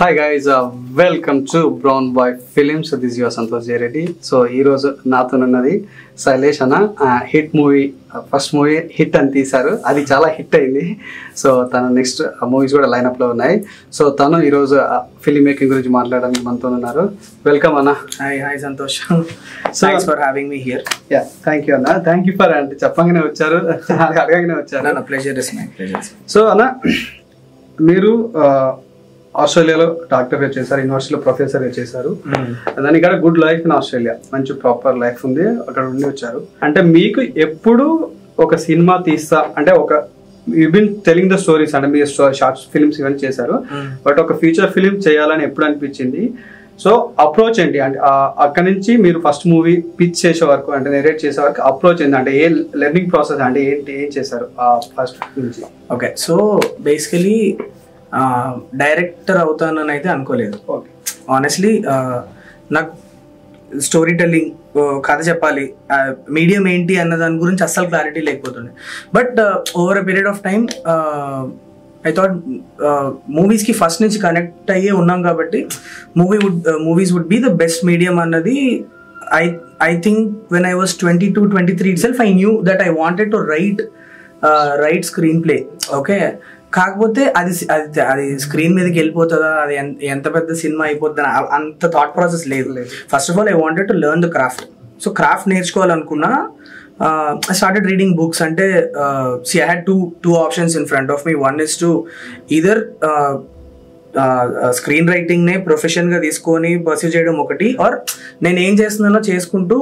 Hi guys, welcome to Brown Boy Films. So this is your Santosh J Reddy. So ee roju naatho unnadi Sailesh ana hit movie first movie hit ani teesaru. Adi chaala hit ayindi. So tana next movies kuda line up lo unnayi. So tanu ee roju film making gurinchi maatladaniki manto unnaru. Welcome ana. Hi Santosh. Thanks for having me here. Yeah, thank you ana. Thank you for ante cheppangane vacharu. Adagane vacharu. No, pleasure is my pleasure. So ana మీరు ఆస్ట్రేలియాలో డాక్టర్గా చేశారు, యూనివర్సిటీలో ప్రొఫెసర్గా చేశారు. దాని ఇక్కడ good life in Australia, మంచి ప్రాపర్ లైఫ్ ఉంది, అక్కడ ఉండి వచ్చారు. అంటే మీకు ఎప్పుడు ఒక సినిమా తీస్తా అంటే ఒక you been telling the stories అంటే మీరు షార్ట్ ఫిల్మ్స్ ఇవన్నీ చేశారు, బట్ ఒక ఫీచర్ ఫిల్మ్ చేయాలని ఎప్పుడు అనిపించింది? సో అప్రోచ్ ఏంటి అంటే అక్కడ నుంచి మీరు ఫస్ట్ మూవీ పిచ్ చేసే వరకు అంటే నెరేట్ చేసే వరకు అప్రోచ్ ఏంటి అంటే ఏ లెర్నింగ్ ప్రాసెస్ అంటే ఏంటి, ఏం చేశారు ఫస్ట్ నుంచి? ఓకే, సో బేసికలీ డైరెక్టర్ అవుతానని అయితే అనుకోలేదు. ఆనెస్ట్లీ నాకు స్టోరీ టెల్లింగ్, కథ చెప్పాలి, మీడియం ఏంటి అన్న దాని గురించి అస్సలు క్లారిటీ లేకపోతుండే. But over a period of time I thought మూవీస్కి ఫస్ట్ నుంచి కనెక్ట్ అయ్యే ఉన్నాం కాబట్టి movies would be the best medium అన్నది I think when I was 22, 23 itself, I knew that I wanted to write screenplay. Okay, కాకపోతే అది screen మీదకి వెళ్ళిపోతుందా, అది ఎంత పెద్ద సినిమా అయిపోతుందా అంత థాట్ ప్రాసెస్ లేదు. First of all I wanted to learn the craft. So craft నేర్చుకోవాలనుకున్నా I started reading books. అంటే I had two options in front of me. One is to either screen writing నే profession గా తీసుకొని pursue చేయడం ఒకటి, are నేను ఏం చేస్తున్నానో చేసుకుంటూ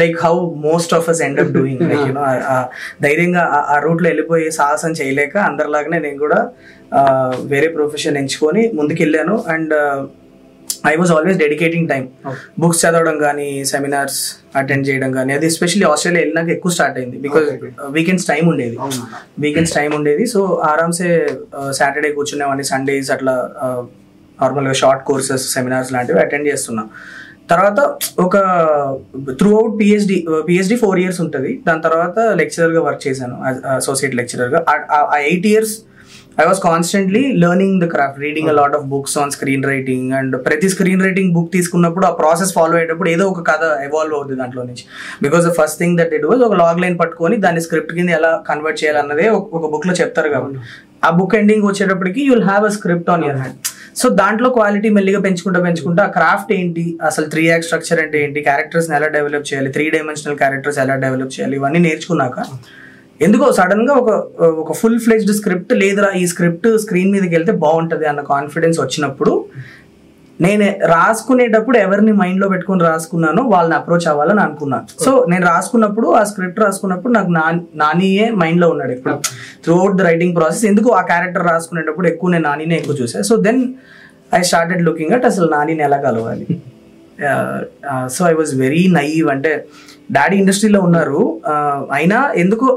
like how most of us end up doing, like you know ధైర్యంగా ఆ రూట్ లో వెళ్ళిపోయి సాహసం చేయలేక అందరిలాగానే నేను కూడా వేరే ప్రొఫెషన్ ఎంచుకొని ముందుకెళ్ళాను. And I was always dedicating time, books చదవడం కానీ, సెమినార్స్ అటెండ్ చేయడం కానీ. అది ఎస్పెషల్లీ ఆస్ట్రేలియా వెళ్ళినాక ఎక్కువ స్టార్ట్ అయింది, బికాజ్ వీకెండ్స్ టైం ఉండేది. సో ఆరామ్సే సాటర్డే కూర్చునేవాడిని, సండేస్ అట్లా నార్మల్గా షార్ట్ కోర్సెస్, సెమినార్స్ లాంటివి అటెండ్ చేస్తున్నా. తర్వాత ఒక త్రూ అవుట్ పిహెచ్డి 4 years ఉంటుంది. దాని తర్వాత లెక్చరర్గా వర్క్ చేశాను, అసోసియేట్ లెక్చరర్గా. ఆ 8 years I was constantly learning the craft, reading a lot of books on screenwriting, and ప్రతి స్క్రీన్ రైటింగ్ బుక్ తీసుకున్నప్పుడు ఆ ప్రాసెస్ ఫాలో అయ్యేటప్పుడు ఏదో ఒక కథ ఎవాల్వ్ అవుతుంది దాంట్లో నుంచి. Because the first thing that it was ఒక లాగ్ లైన్ పట్టుకొని దాన్ని స్క్రిప్ట్ కింద ఎలా కన్వర్ట్ చేయాలన్నదే ఒక బుక్ లో చెప్తారు కాబట్టి, ఆ బుక్ ఎండింగ్ వచ్చేటప్పటికి you will have a script on your hand. So దాంట్లో క్వాలిటీ మెల్లిగా పెంచుకుంటా ఆ క్రాఫ్ట్ ఏంటి, అసలు 3 act స్ట్రక్చర్ అంటే ఏంటి, క్యారెక్టర్స్ ఎలా డెవలప్ చేయాలి, 3-dimensional క్యారెక్టర్స్ ఎలా డెవలప్ చేయాలి, ఇవన్నీ నేర్చుకున్నాక ఎందుకో సడన్ గా ఒక ఫుల్ ఫ్లెజ్డ్ స్క్రిప్ట్ లేదురా, ఈ స్క్రిప్ట్ స్క్రీన్ మీదకి వెళ్తే బాగుంటది అన్న కాన్ఫిడెన్స్ వచ్చినప్పుడు నేను రాసుకునేటప్పుడు ఎవరిని మైండ్ లో పెట్టుకుని రాసుకున్నానో వాళ్ళని అప్రోచ్ అవ్వాలని అనుకున్నాను. సో నేను రాసుకున్నప్పుడు ఆ స్క్రిప్ట్ రాసుకున్నప్పుడు నాకు నానియే మైండ్ లో ఉన్నాడు ఎప్పుడు throughout the writing process. ఎందుకు ఆ క్యారెక్టర్ రాసుకునేటప్పుడు ఎక్కువ నేను నానినే ఎక్కువ చూసాను. So then I started looking at అసలు నానిని ఎలా కలవాలి. So I was very naive. అంటే డాడీ ఇండస్ట్రీలో ఉన్నారు, అయినా ఎందుకు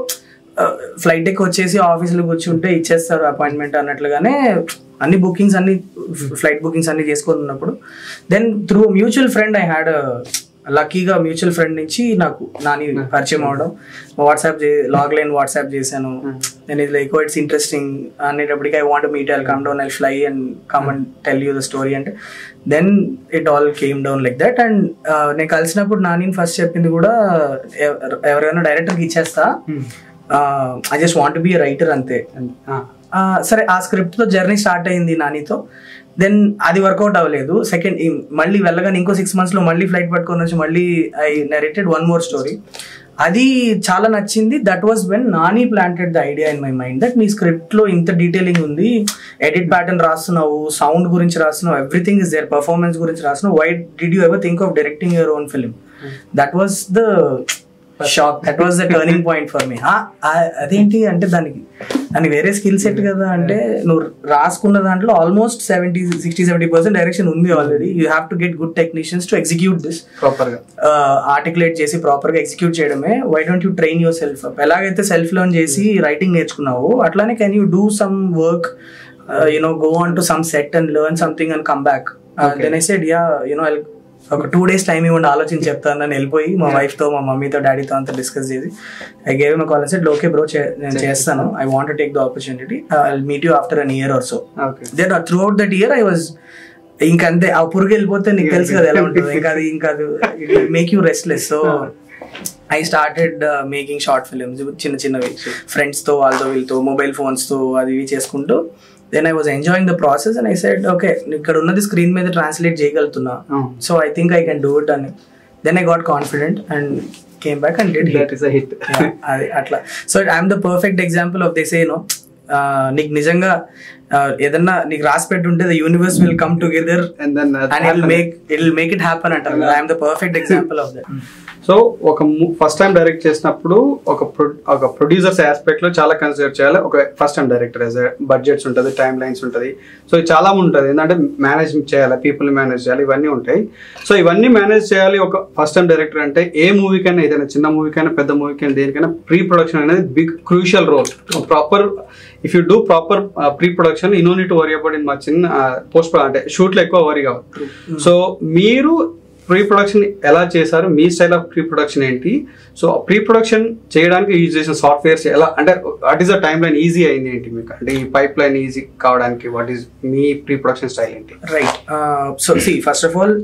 ఫ్లైట్ ఎక్కి వచ్చేసి ఆఫీస్లో కూర్చుంటే ఇచ్చేస్తారు అపాయింట్మెంట్ అన్నట్లుగానే అన్ని ఫ్లైట్ బుకింగ్స్ అన్ని చేసుకొని ఉన్నప్పుడు then through mutual friend I had లక్కీగా మ్యూచువల్ ఫ్రెండ్ నుంచి నాకు నాని పరిచయం అవడం, వాట్సాప్ చేశాను. నేను ఇది లైక్ ఇట్స్ ఇంట్రెస్టింగ్ అనేటప్పటికి I want meet, I come down, I fly and come and tell you the story అంటే then it all came down like that. And నేను కలిసినప్పుడు నాని ఫస్ట్ చెప్పింది కూడా ఎవరైనా డైరెక్టర్కి ఇచ్చేస్తా, I just want be writer అంతే. సరే, ఆ స్క్రిప్ట్తో జర్నీ స్టార్ట్ అయింది నానితో. దెన్ అది వర్కౌట్ అవ్వలేదు. మళ్ళీ వెళ్ళగానే ఇంకో 6 months లో మళ్ళీ ఫ్లైట్ పట్టుకొని వచ్చి మళ్ళీ ఐ నరేటెడ్ 1 more స్టోరీ. అది చాలా నచ్చింది. That was when Nani planted the idea in my mind that నీ స్క్రిప్ట్ లో ఇంత డీటెయిలింగ్ ఉంది, ఎడిట్ ప్యాటర్న్ రాస్తున్నావు, సౌండ్ గురించి రాస్తున్నావు, ఎవ్రీథింగ్ ఇస్ దేర్, పర్ఫార్మెన్స్ గురించి రాస్తున్నావు, why did you ever think of directing your own film? That was the shock, that was the turning point for me. అదేంటి అంటే దానికి వేరే స్కిల్ సెట్ కదా. అంటే నువ్వు రాసుకున్న దాంట్లో ఆల్మోస్ట్ 60-70% డైరెక్షన్ ఉంది already. You have to get good technicians to execute this proper గా, ఆర్టికులేట్ చేసి ప్రాపర్ గా ఎగ్జిక్యూట్ చేయడమే. Why don't you train yourself up? ఎలాగైతే సెల్ఫ్ లర్న్ చేసి రైటింగ్ నేర్చుకున్నావు అట్లానే can you do some work, go on to some set and learn something and come back. Then I said, ఒక 2 days time ఇవ్వండి ఆలోచించి చెప్తాను అని వెళ్ళిపోయి మా వైఫ్తో మా మమ్మీతో డాడీతో అంతా డిస్కస్ చేసి I gave him a call and said okay bro నేను చేస్తాను, I want to take the opportunity, I will meet you after an year or so. Then throughout that year I was ఇంకంతే, ఆ పురుగు వెళ్ళిపోతే నీకు తెలుసు కదా ఎలా ఉంటుంది, ఇంకా అది it will make you restless. So I started making short films, చిన్నవి ఫ్రెండ్స్తో వాళ్ళతో వీళ్ళతో మొబైల్ ఫోన్స్తో అది ఇవి చేసుకుంటూ. Then I was enjoying the process and I said okay ఇక్కడ ఉన్నది స్క్రీన్ మీద ట్రాన్స్లేట్ చేయగలుగుతున్నా, so I think I can do it అని. Then I got confident and came back and did hit. అది అట్లా. So I'm the perfect example of this. ఏనో నీకు నిజంగా ఏదన్నా నీకు రాసి పెట్టుంటే the universe will come together and it will make it happen అంటారు. I'm the perfect example of that. So ఒక ఫస్ట్ టైం డైరెక్ట్ చేసినప్పుడు ఒక ప్రొడ్యూసర్స్ ఆస్పెక్ట్ లో చాలా కన్సిడర్ చేయాలి. ఒక ఫస్ట్ టైం డైరెక్టర్ బడ్జెట్స్ ఉంటుంది, టైం లైన్స్ ఉంటుంది, సో చాలా ఉంటుంది. ఏంటంటే మేనేజ్ చేయాలి, పీపుల్ మేనేజ్ చేయాలి, ఇవన్నీ ఉంటాయి. సో ఇవన్నీ మేనేజ్ చేయాలి ఒక ఫస్ట్ టైం డైరెక్టర్ అంటే. ఏ మూవీకైనా, ఏదైనా చిన్న మూవీకైనా పెద్ద మూవీకైనా దేనికైనా ప్రీ ప్రొడక్షన్ అనేది big crucial role. Proper if you do proper pre production you no need to worry about in much in post అంటే షూట్లో ఎక్కువ వరీ కావాలి. సో మీరు ప్రీ ప్రొడక్షన్ ఎలా చేశారు, మీ స్టైల్ ఆఫ్ ప్రీ ప్రొడక్షన్ ఏంటి? సో ప్రీ ప్రొడక్షన్ చేయడానికి యూజ్ చేసిన సాఫ్ట్వేర్స్ ఎలా, అంటే what is the timeline easy అయింది ఏంటి మీకు, అంటే ఈ పైప్ లైన్ ఈజీ కావడానికి వాట్ ఈస్ మీ ప్రీ ప్రొడక్షన్ స్టైల్ ఏంటి? Right. So see first of all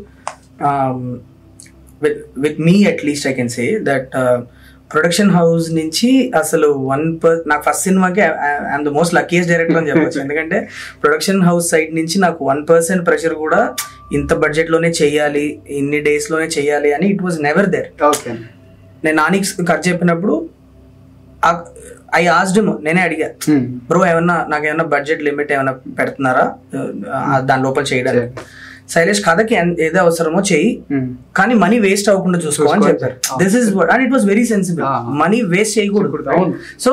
with me at least I can say that production house నుంచి అసలు నాకు ఫస్ట్ సినిమాకి I'm the most luckiest director అని చెప్పొచ్చు. ఎందుకంటే ప్రొడక్షన్ హౌస్ సైడ్ నుంచి నాకు 1% ప్రెషర్ కూడా ఇంత బడ్జెట్ లోనే చెయ్యాలి, ఇన్ని డేస్ లోనే చెయ్యాలి అని ఇట్ వాజ్ నెవర్ దేర్. నేను నానికి కట్ చెప్పినప్పుడు ఐ ఆస్డ్ హిమ్, నేనే అడిగా బ్రో నాకు ఏమన్నా బడ్జెట్ లిమిట్ ఏమైనా పెడుతున్నారా దాని లోపల చేయడానికి. శైలేష్ కథకి ఏదో అవసరమో చెయ్యి కానీ మనీ వేస్ట్ అవ్వకుండా చూసుకో అని చెప్పారు. This is and it was very sensible. Money waste చేయకూడదు. సో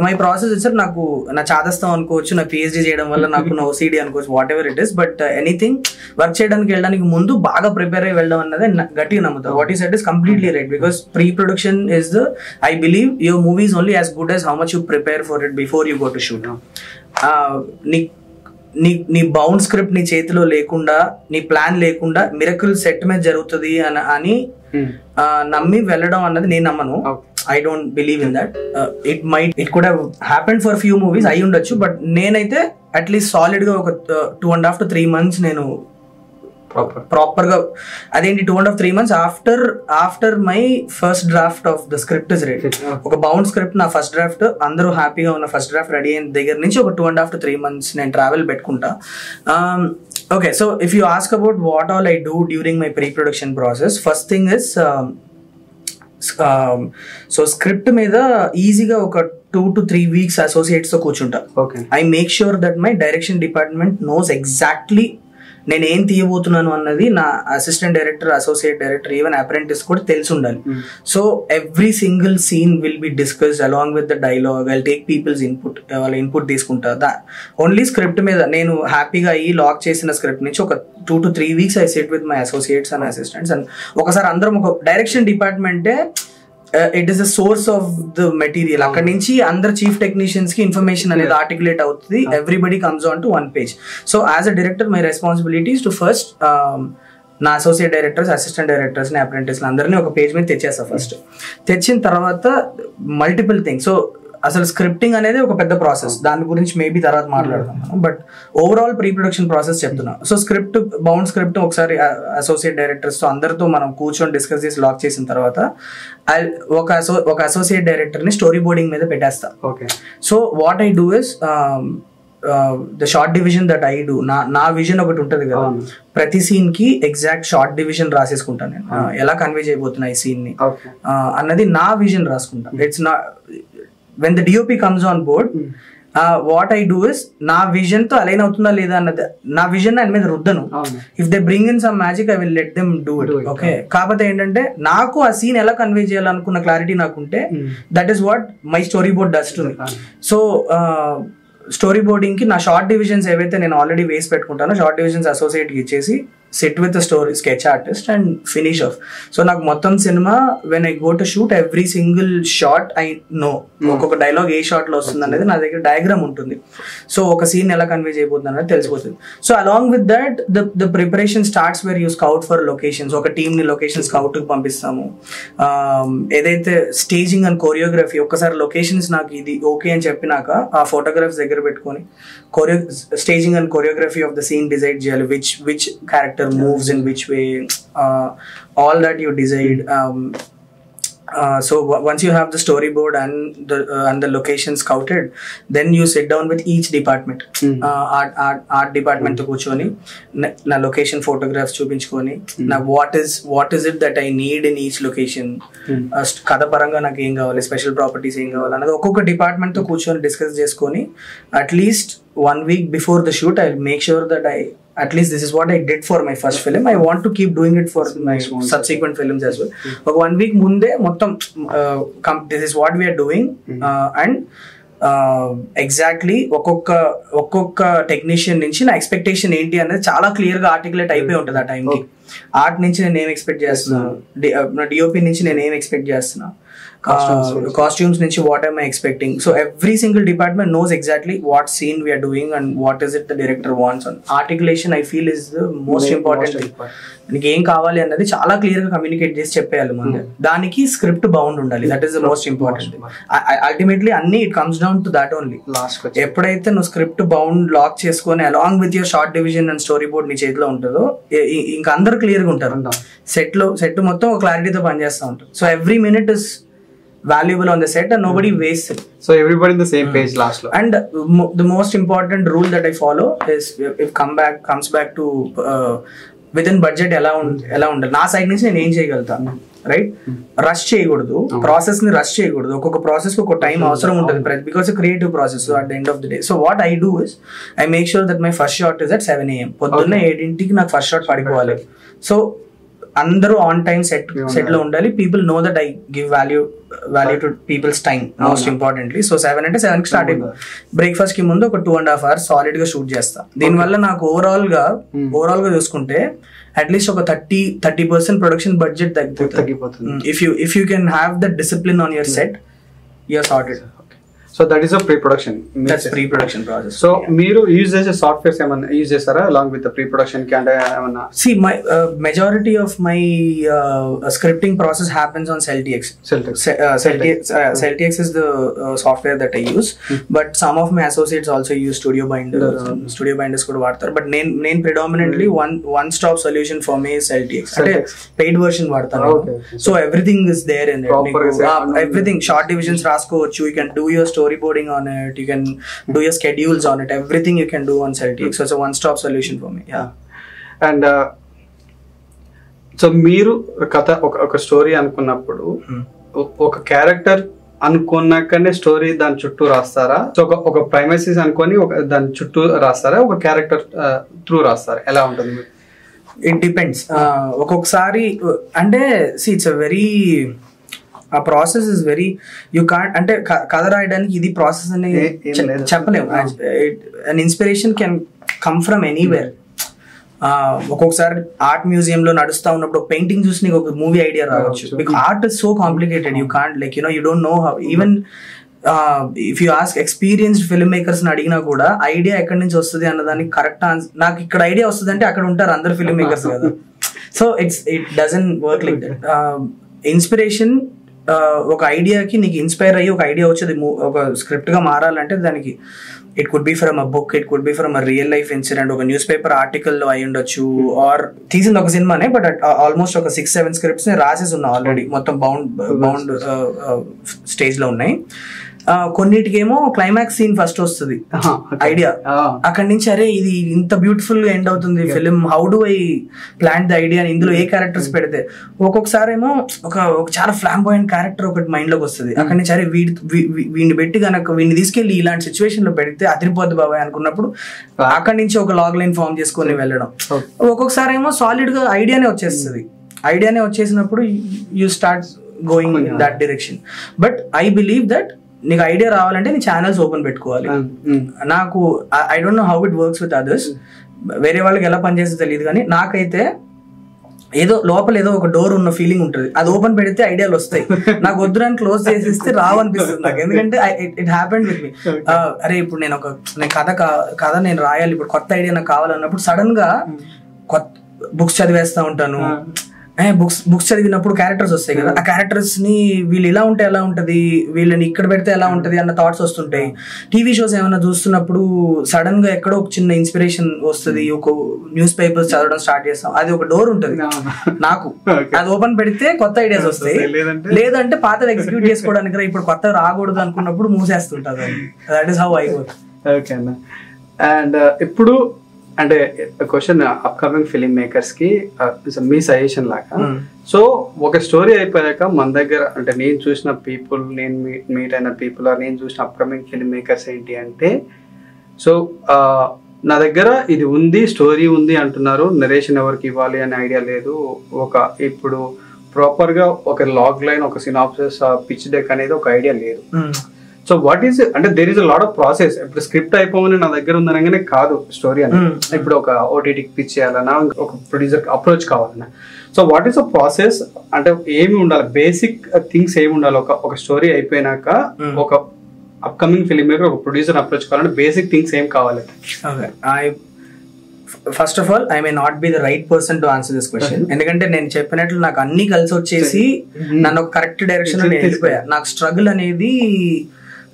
మై ప్రాసెస్ వచ్చారు నాకు నా చాదస్తాం అనుకోవచ్చు, నా పిహెచ్డి చేయడం వల్ల నాకు నా ఓసిడి అనుకోవచ్చు, what ever it is. But anything work చేయడానికి వెళ్ళడానికి ముందు బాగా ప్రిపేర్ అయ్యి వెళ్ళడం అన్నది గట్టిగా నమ్ముతాను. వాట్ ఈ said is completely right. Because pre production is the I believe your movie is only as good as how much you prepare for it before you go to shoot. నీ bound script నీ చేతిలో లేకుండా, నీ plan లేకుండా miracle set మీద జరుగుతుంది అని నమ్మి వెళ్ళడం అన్నది నేను నమ్మను. I don't believe in that. It could have happened for a few movies అయి ఉండొచ్చు, బట్ నేనైతే అట్లీస్ట్ సాలిడ్ గా ఒక 2.5 to 3 months నేను ప్రాపర్ గా అదేంటి 2.5-3 months after my first draft of the script is ready. ఒక బౌండ్ స్క్రిప్ట్ నా ఫస్ట్ డ్రాఫ్ట్ అందరూ హ్యాపీగా ఉన్న ఫస్ట్ డ్రాఫ్ట్ రెడీ అయిన దగ్గర నుంచి ఒక 2.5 to 3 months నేను ట్రావెల్ పెట్టుకుంటా. Okay, so if you ask about what all I do during my pre-production process, first thing is so script మీద ఈజీగా ఒక 2 to 3 weeks అసోసియేట్స్ తో కూర్చుంటా. I make sure that my direction department knows exactly నేను ఏం తీయబోతున్నాను అన్నది నా assistant director, associate director, even apprentice కూడా తెలిసి ఉండాలి. So every single scene will be discussed along with the dialogue. I take people's input, వాళ్ళ ఇన్పుట్ తీసుకుంటా. ఓన్లీ స్క్రిప్ట్ మీద నేను హ్యాపీగా ఈ లాక్ చేసిన స్క్రిప్ట్ నుంచి ఒక 2 to 3 weeks I set with my associates and assistants. And ఒకసారి అందరం ఒక డైరెక్షన్ డిపార్ట్మెంటే it is the source of the material. అక్కడ నుంచి అందరు చీఫ్ టెక్నీషియన్స్ కి ఇన్ఫర్మేషన్ అనేది ఆర్టికులేట్ అవుతుంది. Everybody comes on to one page. So as a director my responsibilities to first నా associate directors, assistant directors, apprentice అందరినీ ఒక పేజ్ మీద తెచ్చేస్తా. ఫస్ట్ తెచ్చిన తర్వాత మల్టిపుల్ థింగ్స్. సో అసలు స్క్రిప్టింగ్ అనేది ఒక పెద్ద ప్రాసెస్, దాని గురించి మేబీ తర్వాత మాట్లాడదాం మనం. But overall pre production process చెప్తున్నా. సో స్క్రిప్ట్, బౌండ్ స్క్రిప్ట్ ఒకసారి అసోసియేట్ డైరెక్టర్స్ తో అందరితో మనం కూర్చొని డిస్కస్ చేసి లాక్ చేసిన తర్వాత ఒక అసోసియేట్ డైరెక్టర్ ని స్టోరీ బోర్డింగ్ మీద పెట్టేస్తా. So what I do is the short division that I do, నా విజన్ ఒకటి ఉంటది కదా, ప్రతి సీన్ కి ఎగ్జాక్ట్ షార్ట్ డివిజన్ రాసేసుకుంటాను నేను. ఎలా కన్వే చేయబోతున్నా ఈ సీన్ ని అన్నది నా విజన్ రాసుకుంటాను. ఇట్స్ నా when the DOP comes on board, what I do is నా విజన్ తో అలైన్ అవుతుందా లేదా అన్నది, నా విజన్ ఆయన మీద రుద్దను. If they bring in some magic I will let them do it. Okay, కాకపోతే ఏంటంటే నాకు ఆ సీన్ ఎలా కన్వే చేయాలనుకున్న క్లారిటీ నాకుంటే that is what my storyboard does to me. So storyboarding కి నా షార్ట్ డివిజన్స్ ఏవైతే నేను ఆల్రెడీ వేసి పెట్టుకుంటానో షార్ట్ డివిజన్స్ అసోసియేట్ కి ఇచ్చేసి SIT with story sketch artist and finish off. So నాకు మొత్తం cinema when I go to shoot every single shot I know ఒక్కొక్క డైలాగ్ ఏ షాట్ లో వస్తుంది అనేది నా దగ్గర డయాగ్రామ్ ఉంటుంది. సో ఒక సీన్ ఎలా కన్వే చేయబోతుంది అనేది తెలిసిపోతుంది. So along with that the preparation starts where you scout for locations. ఒక టీమ్ ని లొకేషన్ స్కౌట్ కి పంపిస్తాము. ఏదైతే స్టేజింగ్ అండ్ కోరియోగ్రఫీ, ఒక్కసారి లొకేషన్స్ నాకు ఇది ఓకే అని చెప్పినాక ఆ ఫోటోగ్రాఫ్స్ దగ్గర పెట్టుకొని staging and choreography of the scene decide చేయాలి, which character moves in which way, all that you decide. So once you have the storyboard and the location scouted, then you sit down with each department. Art department to కూర్చొని నా location photographs చూపించుకొని నా what is it that I need in each location, కథ పరంగా నాకు ఏం కావాలి, special properties ఏం కావాలి అన్నది ఒక్కొక్క డిపార్ట్మెంట్ తో కూర్చొని డిస్కస్ చేసుకొని at least 1 week before the shoot I'll make sure that at least this is what I did for my first film, I want to keep doing it for my subsequent films as well. ఒక 1 week ముందే మొత్తం this is what we are doing, and exactly ఒక్కొక్క technician నుంచి నా expectation ఏంటి అనేది చాలా clear గా ఆర్టికులేట్ అయిపోయి ఉంటుంది ఆ టైంకి. ఆర్ట్ నుంచి నేను ఏం ఎక్స్పెక్ట్ చేస్తున్నా, డిఓపి నుంచి నేను ఏం ఎక్స్పెక్ట్ చేస్తున్నా, కాస్ట్యూమ్స్ నుంచి what I'm I expecting. So every single department knows exactly what scene we're doing and what is it the director wants. Articulation I feel is the most important thing. నీకు ఏం కావాలి అన్నది చాలా clear గా communicate చేసి చెప్పేయాలి ముందే. దానికి స్క్రిప్ట్ బౌండ్ ఉండాలి, that is the most important. Ultimately అన్ని it comes down to that only. ఎప్పుడైతే నువ్వు స్క్రిప్ట్ బౌండ్ లాక్ చేసుకొని along with your shot division and storyboard నీ చేతిలో ఉంటుందో ఇంకా అందరు క్లియర్ గా ఉంటారు. సెట్ మొత్తం ఒక క్లారిటీతో పనిచేస్తూ ఉంటారు. So every minute is valuable on the set and nobody wastes it. So everybody in the same page last lo. And the most important rule that I follow is if comes back to within budget ఎలా ఉండాలి నా side నుంచి నేను ఏం చేయగలుగుతాను, right? Rush చేయకూడదు, process ని rush చేయకూడదు. ఒక్కొక్క ప్రాసెస్ ఒక టైం అవసరం ఉంటుంది because creative process at the end of the day. So what I do is I make sure that my first shot is at 7 AM. పొద్దున్న 7 నాకు ఫస్ట్ షాట్ పడిపోవాలి. సో అందరూ ఆన్ టైం సెట్ లో ఉండాలి. People know that I give value to people's time most importantly. So 7 అంటే 7 కి start అయిపోయి breakfast కి ముందు ఒక 2.5 hours సాలిడ్ గా షూట్ చేస్తా. దీనివల్ల నాకు ఓవరాల్ గా చూసుకుంటే అట్లీస్ట్ ఒక 30% ప్రొడక్షన్ బడ్జెట్ తగ్గిపోతుంది. If you can have that discipline on your set, you're sorted. So that is a pre-production. That's pre-production process. So మీరు యూజ్ చేసే సాఫ్ట్వేర్స్ ఏమన్నా యూజ్ చేస్తారా along with the pre-production కి? అంటే ఏమన్నా see my majority of my scripting process happens on CellTX. CellTX is the software that I use, but some of my associates also use Studio Binder. Studio Binders కూడా వాడతారు, but నేను predominantly one stop solution for me is CellTX. అంటే paid version వాడతాను. So everything is there in it. Everything short divisions రాసుకోవచ్చు, you can do your storyboarding on it, you can do your schedules on it, everything you can do on CellTX. So it's a one stop solution for me. Yeah. And so మీరు కథ ఒక story అనుకున్నప్పుడు ఒక character అనుకున్నాకనే story దాని చుట్టూ రాస్తారా? So ఒక ప్రైమసీస్ అనుకొని దాని చుట్టూ రాస్తారా, ఒక క్యారెక్టర్ త్రూ రాస్తారా? ఎలా ఉంటుంది? It depends. ఒక్కొక్కసారి అంటే ఇట్స్ అ వెరీ ఆ process is very you can't అంటే కథ రాయడానికి ఇది ప్రాసెస్ అని చెప్పలేము. An inspiration can come from anywhere. ఒక్కొక్కసారి ఆర్ట్ మ్యూజియం లో నడుస్తా ఉన్నప్పుడు ఒక పెయింటింగ్ చూసి నీకు ఒక మూవీ ఐడియా రావచ్చు. Because art is so complicated, you can't like you don't know how. Even if you ask experienced film makers అడిగినా కూడా ఐడియా ఎక్కడి నుంచి వస్తుంది అన్నదానికి కరెక్ట్ ఆన్సర్ నాకు ఇక్కడ ఐడియా వస్తుంది అంటే అక్కడ ఉంటారు అందరు ఫిల్మ్ మేకర్స్ కదా. So it doesn't work like that. Inspiration ఒక ఐడియాకి నీకు ఇన్స్పైర్ అయ్యి ఒక ఐడియా వచ్చేది ఒక స్క్రిప్ట్ గా మారాలంటే దానికి it could be from a book, it could be from a real life incident, ఒక న్యూస్ పేపర్ ఆర్టికల్ లో అయి ఉండొచ్చు, ఆర్ తీసింది ఒక సినిమానే బట్ ఆల్మోస్ట్ ఒక 6-7 స్క్రిప్ట్స్ రాసేసి ఉన్నా ఆల్రెడీ, మొత్తం బౌండ్ స్టేజ్ లో ఉన్నాయి. కొన్నిటికేమో క్లైమాక్స్ సీన్ ఫస్ట్ వస్తుంది ఐడియా, అక్కడి నుంచి అరే ఇది ఇంత బ్యూటిఫుల్ గా ఎండ్ అవుతుంది film, how do I plan the idea, ఇందులో ఏ క్యారెక్టర్స్ పెడితే. ఒక్కొక్కసారి ఏమో ఒక చాలా ఫ్లాంబాయింట్ క్యారెక్టర్ ఒకటి మైండ్ లోకి వస్తుంది, అక్కడి నుంచి అరే వీడిని పెట్టి కనుక వీడిని తీసుకెళ్లి ఇలాంటి సిచ్యువేషన్ లో పెడితే అదిరిపోద్ది బాబాయ్ అనుకున్నప్పుడు అక్కడి నుంచి ఒక లాగ్ లైన్ ఫామ్ చేసుకొని వెళ్ళడం. ఒక్కొక్కసారి ఏమో సాలిడ్ గా ఐడియానే వచ్చేస్తుంది, ఐడియానే వచ్చేసినప్పుడు you start going in that direction. But I believe that నీకు ఐడియా రావాలంటే నీ ఛానల్స్ ఓపెన్ పెట్టుకోవాలి. నాకు I don't know how it works with others, వేరే వాళ్ళకి ఎలా పనిచేస్తే తెలియదు కానీ నాకైతే ఏదో లోపల ఏదో ఒక డోర్ ఉన్న ఫీలింగ్ ఉంటుంది, అది ఓపెన్ పెడితే ఐడియాలు వస్తాయి. నాకు వద్దురాని క్లోజ్ చేసిస్తే రావనిపిస్తుంది నాకు, ఎందుకంటే ఇట్ హ్యాపెండ్ విత్ మీ. అరే ఇప్పుడు నేను కథ నేను రాయాలి, ఇప్పుడు కొత్త ఐడియా నాకు కావాలన్నప్పుడు సడన్ గా కొత్త బుక్స్ చదివేస్తా ఉంటాను. బుక్స్ చదివినప్పుడు క్యారెక్టర్స్ వస్తాయి కదా, ఆ క్యారెక్టర్స్ ని వీళ్ళు ఇలా ఉంటే ఎలా ఉంటది, వీళ్ళని ఇక్కడ పెడితే ఎలా ఉంటది అన్న థాట్స్ వస్తుంటాయి. టీవీ షోస్ ఏమైనా చూస్తున్నప్పుడు సడన్ గా ఎక్కడో ఒక చిన్న ఇన్స్పిరేషన్ వస్తుంది, ఒక న్యూస్ పేపర్స్ చదవడం స్టార్ట్ చేస్తాం, అది ఒక డోర్ ఉంటది నాకు, అది ఓపెన్ పెడితే కొత్త ఐడియాస్ వస్తాయి. లేదంటే పాతది ఎగ్జిక్యూట్ చేసుకోవడానికి ఇప్పుడు కొత్త రాకూడదు అనుకున్నప్పుడు మూసేస్తుంటది. That is how I work. Okay అన్న. అండ్ ఇప్పుడు అంటే క్వశ్చన్ అప్కమింగ్ ఫిలిం మేకర్స్ కి మీ సజెషన్ లాగా, సో ఒక స్టోరీ అయిపోయాక మన దగ్గర అంటే నేను చూసిన పీపుల్, నేను మీట్ అయిన పీపుల్, నేను చూసిన అప్కమింగ్ ఫిలిం మేకర్స్ ఏంటి అంటే, సో నా దగ్గర ఇది ఉంది, స్టోరీ ఉంది అంటున్నారు, నరేషన్ ఎవరికి ఇవ్వాలి అనే ఐడియా లేదు, ఒక ఇప్పుడు ప్రాపర్ గా ఒక లాగ్ లైన్, ఒక సినాప్సిస్, పిచ్ డెక్ అనేది ఒక ఐడియా లేదు. సో వాట్ ఈస్ అంటే there is a lot of process. ఇప్పుడు స్క్రిప్ట్ అయిపోవని నా దగ్గర ఉందనగానే కాదు స్టోరీ అని. ఇప్పుడు ఒక ఓటీటీకి పిచ్ చేయాలన్నా, ఒక ప్రొడ్యూసర్ అప్రోచ్ కావాలన్నా, so what is a process అంటే ఏమి ఉండాలి, బేసిక్ థింగ్స్ ఏమి ఉండాలి ఒక స్టోరీ అయిపోయినాక ఒక అప్కమింగ్ ఫిల్మ్ మేకర్ ఒక ప్రొడ్యూసర్ అప్రోచ్ కావాలంటే బేసిక్ థింగ్స్ ఏం కావాలి? First of all I may not be the right person to answer this question, ఎందుకంటే నేను చెప్పినట్లు నాకు అన్ని కలిసి వచ్చేసి నన్ను ఒక కరెక్ట్ డైరెక్షన్ లో నేను వెళ్ళిపోయా. నాకు స్ట్రగుల్ అనేది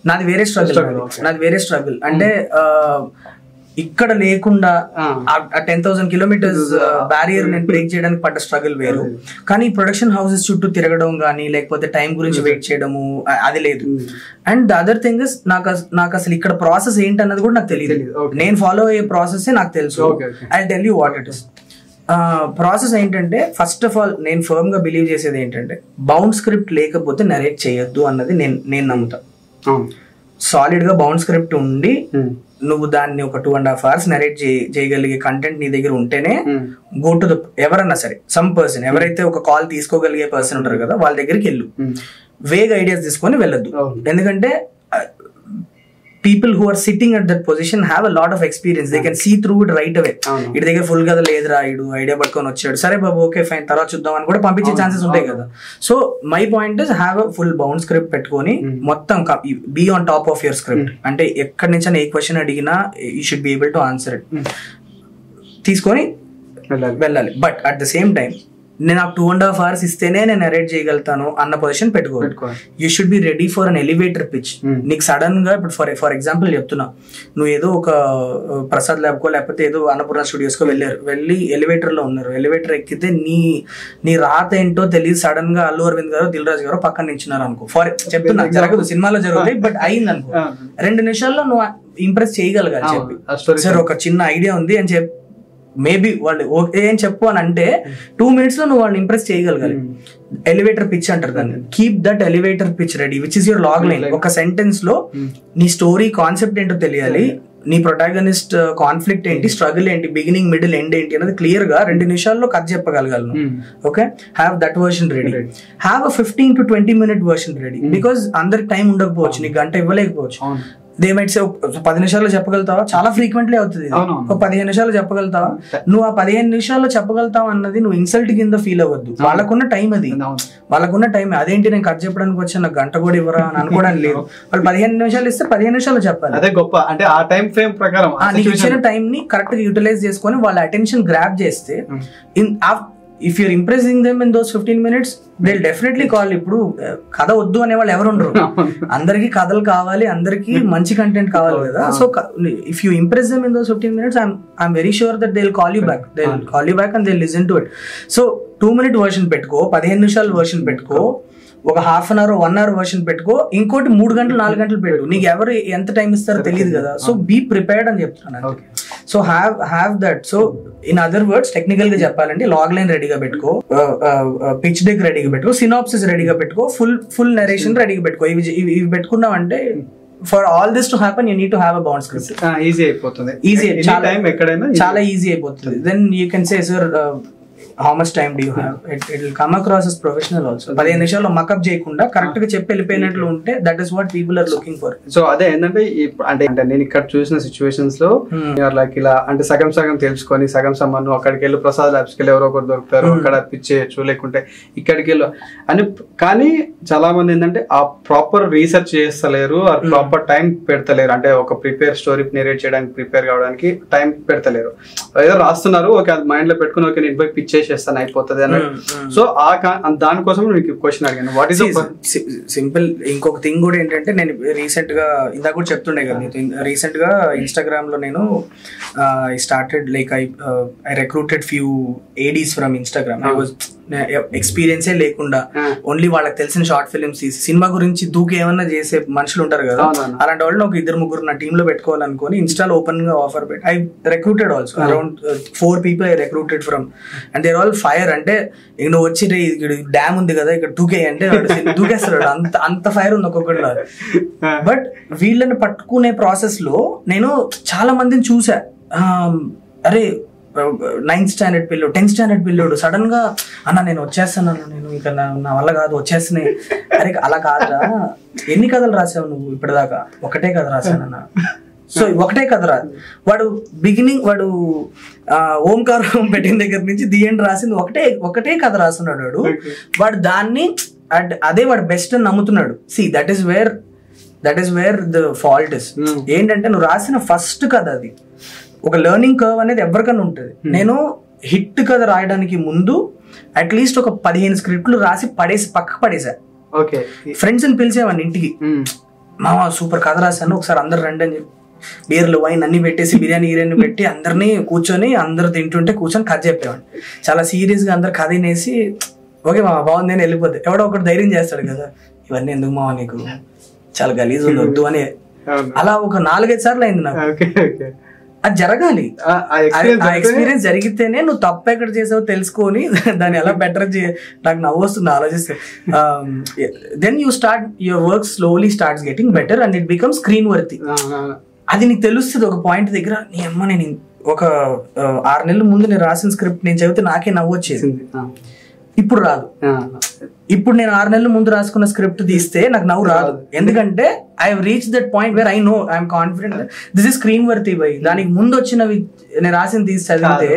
నాది వేరే స్ట్రగుల్ అంటే ఇక్కడ లేకుండా ఆ 10,000 కిలోమీటర్స్ బ్యారియర్ నేను బ్రేక్ చేయడానికి పడ్డ స్ట్రగుల్ వేరు. కానీ ప్రొడక్షన్ హౌసెస్ చుట్టూ తిరగడం కానీ లేకపోతే టైం గురించి వెయిట్ చేయడము అది లేదు. And the other thing is నాకు అసలు ఇక్కడ ప్రాసెస్ ఏంటన్నది కూడా నాకు తెలియదు. నేను ఫాలో అయ్యే ప్రాసెస్ నాకు తెలుసు. I tell you what it is. Process ఏంటంటే ఫస్ట్ ఆఫ్ ఆల్ నేను ఫర్మ్ గా బిలీవ్ చేసేది ఏంటంటే బౌండ్ స్క్రిప్ట్ లేకపోతే నరేట్ చేయొద్దు అన్నది నేను నమ్ముతా. సాలిడ్ గా బౌండ్ స్క్రిప్ట్ ఉండి నువ్వు దాన్ని ఒక 2.5 hours నరేట్ చేయగలిగే కంటెంట్ నీ దగ్గర ఉంటేనే గో టు ద ఎవరన్నా సరే సమ్ పర్సన్, ఎవరైతే ఒక కాల్ తీసుకోగలిగే పర్సన్ ఉంటారు కదా వాళ్ళ దగ్గరికి వెళ్ళు. వేగ్ ఐడియాస్ తీసుకొని వెళ్ళొద్దు, ఎందుకంటే people who are sitting at that position have a lot of experience. They can see through it right away. ఇటు దగ్గర ఫుల్ కదా లేదురా, ఇడు ఐడియా పట్టుకొని వచ్చాడు, సరే బాబు ఓకే ఫైన్ తర్వాత చూద్దాం అని కూడా పంపించే ఛాన్సెస్ ఉంటాయి కదా. So my point is have a full bound script పెట్టుకొని మొత్తం be on top of your script. అంటే ఎక్కడి నుంచి ఏ క్వశ్చన్ అడిగినా you should be able to answer it, తీసుకొని వెళ్ళాలి. But at the same time నేను నాకు 2.5 hours ఇస్తేనే నేను నరేట్ చేయగలుగుతాను అన్న పొజిషన్ పెట్టుకోవాలి. You should be ready for an elevator pitch. నీకు సడన్ గా ఇప్పుడు ఫర్ ఎగ్జాంపుల్ చెప్తున్నా, నువ్వు ఏదో ఒక ప్రసాద్ ల్యాబ్ కో లేకపోతే ఏదో అన్నపూర్ణ స్టూడియోస్ కో వెళ్ళి ఎలివేటర్ లో ఉన్నారు, ఎలివేటర్ ఎక్కితే నీ రాత ఏంటో తెలియదు, సడన్ గా అల్లు అరవింద్ గారు దిల్ రాజు గారు పక్కన నించున్నారు అనుకో, చెప్తున్నా జరగదు, సినిమాలో జరుగుతాయి, బట్ అయింది అనుకో, 2 నిమిషాల్లో నువ్వు ఇంప్రెస్ చేయగలగాలి. చెప్పి సార్ ఒక చిన్న ఐడియా ఉంది అని చెప్పి మేబీ వాళ్ళు ఓకే అని చెప్పు అని అంటే 2 minutes లో నువ్వు వాళ్ళని ఇంప్రెస్ చేయగలగాలి. ఎలివేటర్ పిచ్ అంటారు దాన్ని. Keep that elevator pitch ready which is your log line. ఒక సెంటెన్స్ లో నీ స్టోరీ కాన్సెప్ట్ ఏంటో తెలియాలి, నీ ప్రొటాగనిస్ట్ కాన్ఫ్లిక్ట్ ఏంటి, స్ట్రగుల్ ఏంటి, బిగినింగ్ మిడిల్ ఎండ్ ఏంటి అనేది క్లియర్ గా 2 నిమిషాల్లో కథ చెప్పగలగాలి. Okay, have that version ready. Have a 15 to 20 minute version ready. Because అందరికి టైం ఉండకపోవచ్చు, నీకు గంట ఇవ్వలేకపోవచ్చు. దే మైట్ సే 10 నిమిషాల్లో చెప్పగలుగుతావా, చాలా ఫ్రీక్వెంట్లీ అవుతుంది. ఒక 15 నిమిషాలు చెప్పగలుగుతావా, నువ్వు ఆ 15 నిమిషాల్లో చెప్పగలుగుతావు అన్నది నువ్వు ఇన్సల్ట్ కింద ఫీల్ అవ్వద్దు. వాళ్ళకున్న టైం అది, వాళ్ళకున్న టైం అదేంటి నేను కట్ చెప్పడానికి వచ్చా నాకు గంట కూడా ఇవ్వరా అని అనుకోవడానికి లేదు. వాళ్ళు 15 నిమిషాలు ఇస్తే 15 నిమిషాలు చెప్పాలి. అదే గొప్ప. అంటే ఆ టైం ఫ్రేమ్ ప్రకారం నీకు ఇచ్చిన టైం ని కరెక్ట్ గా యూటిలైజ్ చేసుకొని వాళ్ళ అటెన్షన్ గ్రాప్ చేస్తే if you're impressing them in those 15 minutes they'll definitely call. ఇప్పుడు కథ వద్దు అనే వాళ్ళు ఎవరు ఉండరు, అందరికి కథలు కావాలి, అందరికి మంచి కంటెంట్ కావాలి కదా. So if you impress them in those 15 minutes I'm very sure that they'll call you back and they'll listen to it. So 2 minute version పెట్టుకో, 15 నిమిషాల వర్షన్ పెట్టుకో, ఒక 1/2 hour 1 hour వర్షన్ పెట్టుకో, ఇంకోటి 3 గంటలు 4 గంటలు పెట్టు. నీకు ఎవరు ఎంత టైం ఇస్తారో తెలియదు కదా. సో బీ ప్రిపేర్డ్ అని చెప్తున్నాను. So have that. So in other words technical గా చెప్పాలంటే లాగ్ లైన్ రెడీగా పెట్టుకో, పిచ్ డెక్ రెడీగా పెట్టుకో, సినాప్సిస్ రెడీగా పెట్టుకో, ఫుల్ నరేషన్ రెడీగా పెట్టుకో. ఇవి పెట్టుకున్నావంటే for all this to happen you need to have a bound script. Easy అయిపోతుంది, చాలా ఈజీ అయిపోతుంది. Then you can say sir how much time do you have, it will come across as professional also. 15 నిమిషాల్లో mug up చేయకుండా correct గా చెప్పి వెళ్ళిపోయినట్లు ఉంటే that is what people are looking for. So అదే ఏంటంటే అంటే నేను ఇక్కడ చూసిన సిచ్యువేషన్స్ లో లైక్ ఇలా అంటే సగం సగం తెలుసుకొని సగం సమ్మను అక్కడికి వెళ్ళి ప్రసాద్ ల్యాబ్స్కి వెళ్ళి ఎవరో ఒకరు దొరుకుతారు, అక్కడ పిచ్చేయచ్చు, లేకుంటే ఇక్కడికి వెళ్ళి అని. కానీ చాలా మంది ఏంటంటే ఆ ప్రాపర్ రీసెర్చ్ చేస్తలేరు, ఆ ప్రాపర్ టైం పెడతలేరు. అంటే ఒక ప్రిపేర్ స్టోరీ నేరేట్ చేయడానికి ప్రిపేర్ కావడానికి టైం పెడతలేరు. ఏదో రాస్తున్నారు, ఓకే అది మైండ్ లో పెట్టుకుని ఓకే నేను పోయి పిచ్చేసేస్తాను అయిపోతుంది అన్నట్టు. సో దానికోసం మీకు క్వశ్చన్ అడిగాను, వాట్ ఈస్ సింపుల్. ఇంకొక థింగ్ కూడా ఏంటంటే నేను రీసెంట్ గా ఇందాక కూడా చెప్తుండే కదా నీతో, రీసెంట్ గా ఇన్స్టాగ్రామ్ లో నేను I started like I recruited few ADs from Instagram. I was ఎక్స్పీరియన్సే లేకుండా ఓన్లీ వాళ్ళకి తెలిసిన షార్ట్ ఫిల్మ్స్ తీసి సినిమా గురించి దూకి ఏమన్నా చేసే మనుషులు ఉంటారు కదా, అలాంటి వాళ్ళని ఒక 2-3 నా టీమ్ లో పెట్టుకోవాలనుకుని ఇన్స్టాలో ఓపెన్ గా ఆఫర్ పెట్టి I recruited also around 4 people I recruited from. And they're all fire. అంటే నువ్వు వచ్చి డ్యామ్ ఉంది కదా ఇక్కడ దూకే అంటే దూకేస్తాడు, అంత ఫైర్ ఉంది ఒక్కొక్కటి. బట్ వీళ్ళని పట్టుకునే ప్రాసెస్ లో నేను చాలా మందిని చూసా. అరే 9th స్టాండర్డ్ పిల్లోడు, 10th స్టాండర్డ్ పిల్లోడు సడన్ గా అన్న నేను వచ్చేస్తాను, నేను ఇక నా వల్ల కాదు వచ్చేస్తున్నాయి. అరే అలా కాదురా, ఎన్ని కథలు రాసావు నువ్వు ఇప్పటిదాకా? ఒకటే కథ రాశానన్న. సో ఒకటే కథ రా. వాడు బిగినింగ్ వాడు ఓంకారం పెట్టిన దగ్గర నుంచి ది ఎండ్ రాసింది ఒకటే కథ రాస్తున్నాడు. వాడు దాన్ని అదే వాడు బెస్ట్ అని నమ్ముతున్నాడు. See that is where the fault is. ఏంటంటే నువ్వు రాసిన ఫస్ట్ కథ అది ఒక లెర్నింగ్ కర్వ్ అనేది ఎవరికన్నా ఉంటుంది. నేను హిట్ కథ రాయడానికి ముందు అట్లీస్ట్ ఒక 15 స్క్రిప్ట్లు రాసి పక్కకు పడేసా. ఫ్రెండ్స్ ని పిలిచేవాడిని ఇంటికి, మామ సూపర్ కథ రాశాను ఒకసారి అందరు రండి అని చెప్పి బీర్లు వైన్ అన్ని పెట్టేసి బిర్యానీ పెట్టి అందరినీ కూర్చొని అందరు తింటుంటే కూర్చొని కథ చెప్పేవాడిని. చాలా సీరియస్ గా అందరు కథ వినేసి ఓకే మామ బాగుంది అని వెళ్ళిపోతే ఎవడో ఒకటి ధైర్యం చేస్తాడు కదా, ఇవన్నీ ఎందుకు మామ నీకు చాలా గలీజ్ ఉంది వద్దు అని. అలా ఒక 4-5 సార్లు అయింది నాకు. అది జరగాలి. ఆ ఎక్స్పీరియన్స్ జరిగితేనే నువ్వు తప్పు ఎక్కడ చేసావో తెలుసుకొని దాన్ని ఎలా బెటర్ నాకు నవ్వు వస్తుంది ఆలోచిస్తే. Then you start your work slowly starts getting better and it become screen worthy. అది నీకు తెలుస్తుంది ఒక పాయింట్ దగ్గర. నీ అమ్మ నేను ఒక 6 నెలల ముందు నేను రాసిన స్క్రిప్ట్ నేను చదివితే నాకే నవ్వు వచ్చేది, ఇప్పుడు రాదు. ఇప్పుడు నేను 6 నెలల ముందు రాసుకున్న స్క్రిప్ట్ తీస్తే నాకు నవ్వు రాదు, ఎందుకంటే I have reach that point where I know I'm confident this is screen worthy by. దానికి ముందు వచ్చినవి నేను రాసిన తీసి చదివితే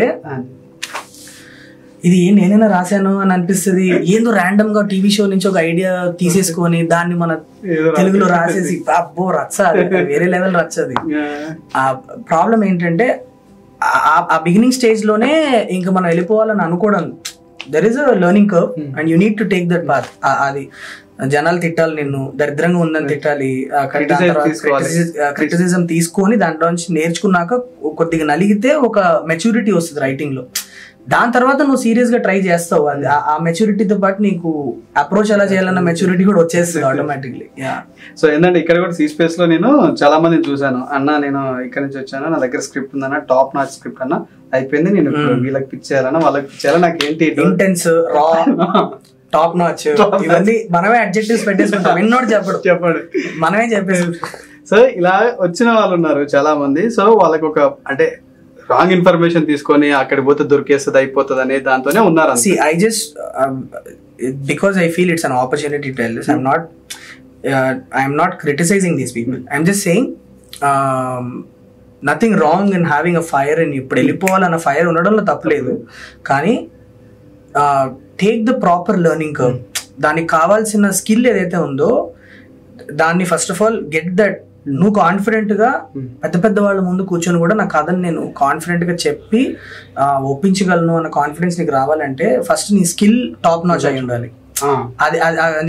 ఇది నేనైనా రాశాను అని అనిపిస్తుంది. ఏందో ర్యాండమ్ గా టీవీ షో నుంచి ఒక ఐడియా తీసేసుకొని దాన్ని మన తెలుగులో రాసేసి అబ్బో రచ్చ, వేరే లెవెల్ రచ్చది. ఆ ప్రాబ్లం ఏంటంటే ఆ బిగినింగ్ స్టేజ్ లోనే ఇంకా మనం వెళ్ళిపోవాలని అనుకోవడం. There is a learning curve and you need to take that path. అది జనాలు తిట్టాలి, నిన్ను దరిద్రంగా ఉందని తిట్టాలి, క్రిటిసిజం తీసుకొని దాంట్లో నుంచి నేర్చుకున్నాక కొద్దిగా నలిగితే ఒక మెచ్యూరిటీ వస్తుంది రైటింగ్ లో. దాని తర్వాత నువ్వు సీరియస్ గా ట్రై చేస్తావు. అది ఆ మెచ్యూరిటీతో పాటు నీకు అప్రోచ్ ఎలా చేయాలన్న మెచ్యూరిటీ కూడా వచ్చేస్తుంది ఆటోమేటిక్లీ. సో ఏంటంటే ఇక్కడ కూడా సీ స్పేస్ లో నేను చాలా మందిని చూసాను, అన్న నేను ఇక్కడ నుంచి వచ్చాను, నా దగ్గర స్క్రిప్ట్ ఉందన్న, టాప్ నాచ్ స్క్రిప్ట్ అన్న, అయిపోయింది, నేను వీళ్ళకి పిచ్ చేయాలన్నా వాళ్ళకి పిచ్ చేయాలి, నాకు ఏంటి ఇంటెన్స్ రా టాప్ నాచ్ ఇవన్నీ మనమే అడ్జెక్టివ్స్ పెట్టేసుకుంటాం. ఎన్నోటి చెప్పడు మనమే చెప్పేసి. సో ఇలా వచ్చిన వాళ్ళు ఉన్నారు చాలా మంది. సో వాళ్ళకి ఒక అంటే రాంగ్ ఇన్ఫర్మేషన్ తీసుకొని అక్కడికి పోతే దొరికేస్తుంది అయిపోతుంది అనే దాంతోనే ఉన్నారు. I just because I feel it's an opportunity to tell this. I'm not criticizing these people. I'm just saying nothing wrong in having a fire. And ఇప్పుడు వెళ్ళిపోవాలన్న ఫైర్ ఉండడంలో తప్పలేదు, కానీ take the proper learning curve. దానికి కావాల్సిన skill ఏదైతే ఉందో దాన్ని first of all get that. నువ్వు కాన్ఫిడెంట్ గా పెద్ద వాళ్ళ ముందు కూర్చొని కూడా నా కథని నేను కాన్ఫిడెంట్ గా చెప్పి ఒప్పించగలను అన్న కాన్ఫిడెన్స్ నీకు రావాలంటే ఫస్ట్ నీ స్కిల్ టాప్ నాచ్ అయి ఉండాలి. అది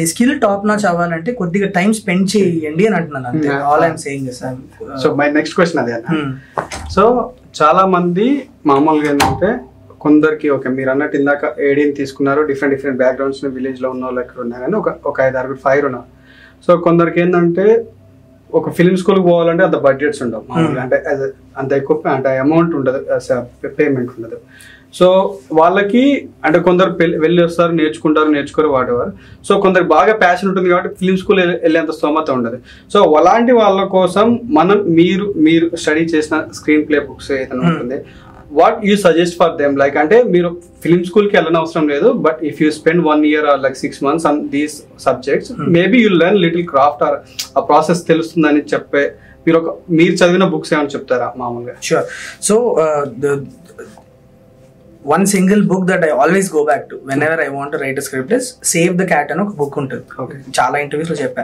నీ స్కిల్ టాప్ నాచ్ అవ్వాలంటే కొద్దిగా టైం స్పెండ్ చేయండి అని అంటున్నాను, అంతే. All I'm saying this. So my next question అదే. సో చాలా మంది మామూలుగా ఏంటంటే కొందరికి ఓకే మీరు అన్నట్టు ఇందాక ఏడీని తీసుకున్నారు, డిఫరెంట్ బ్యాక్గ్రౌండ్స్ విలేజ్ లో ఉన్న వాళ్ళు ఎక్కడ ఉన్నా కానీ ఒక 5-6 ఫైర్ ఉన్నారు. సో కొందరికి ఏంటంటే ఒక ఫిల్మ్ స్కూల్కి పోవాలంటే అంత బడ్జెట్స్ ఉండవు మామూలుగా, అంటే అంత ఎక్కువ అంటే అమౌంట్ ఉండదు, పేమెంట్ ఉండదు. సో వాళ్ళకి అంటే కొందరు వెళ్ళి వస్తారు, నేర్చుకోరు వాటెవర్. సో కొందరికి బాగా ప్యాషన్ ఉంటుంది కాబట్టి ఫిల్మ్ స్కూల్ వెళ్ళేంత స్తోమత ఉండదు. సో అలాంటి వాళ్ళ కోసం మీరు స్టడీ చేసిన స్క్రీన్ ప్లే బుక్స్ ఏదైనా ఉంటుంది what you suggest for them, like అంటే మీరు ఫిల్మ్ స్కూల్ కి వెళ్ళని అవసరం లేదు, but if you spend 1 year or like 6 months on these subjects, maybe you learn little craft or ఆ ప్రాసెస్ తెలుస్తుందని చెప్పే మీరు చదివిన బుక్స్ ఏమైనా చెప్తారా మామూలుగా? Sure. So one single book that I always go back to whenever I want to write a script is Save the Cat అని ఒక బుక్ ఉంటుంది. చాలా ఇంటర్వ్యూస్ లో చెప్పా.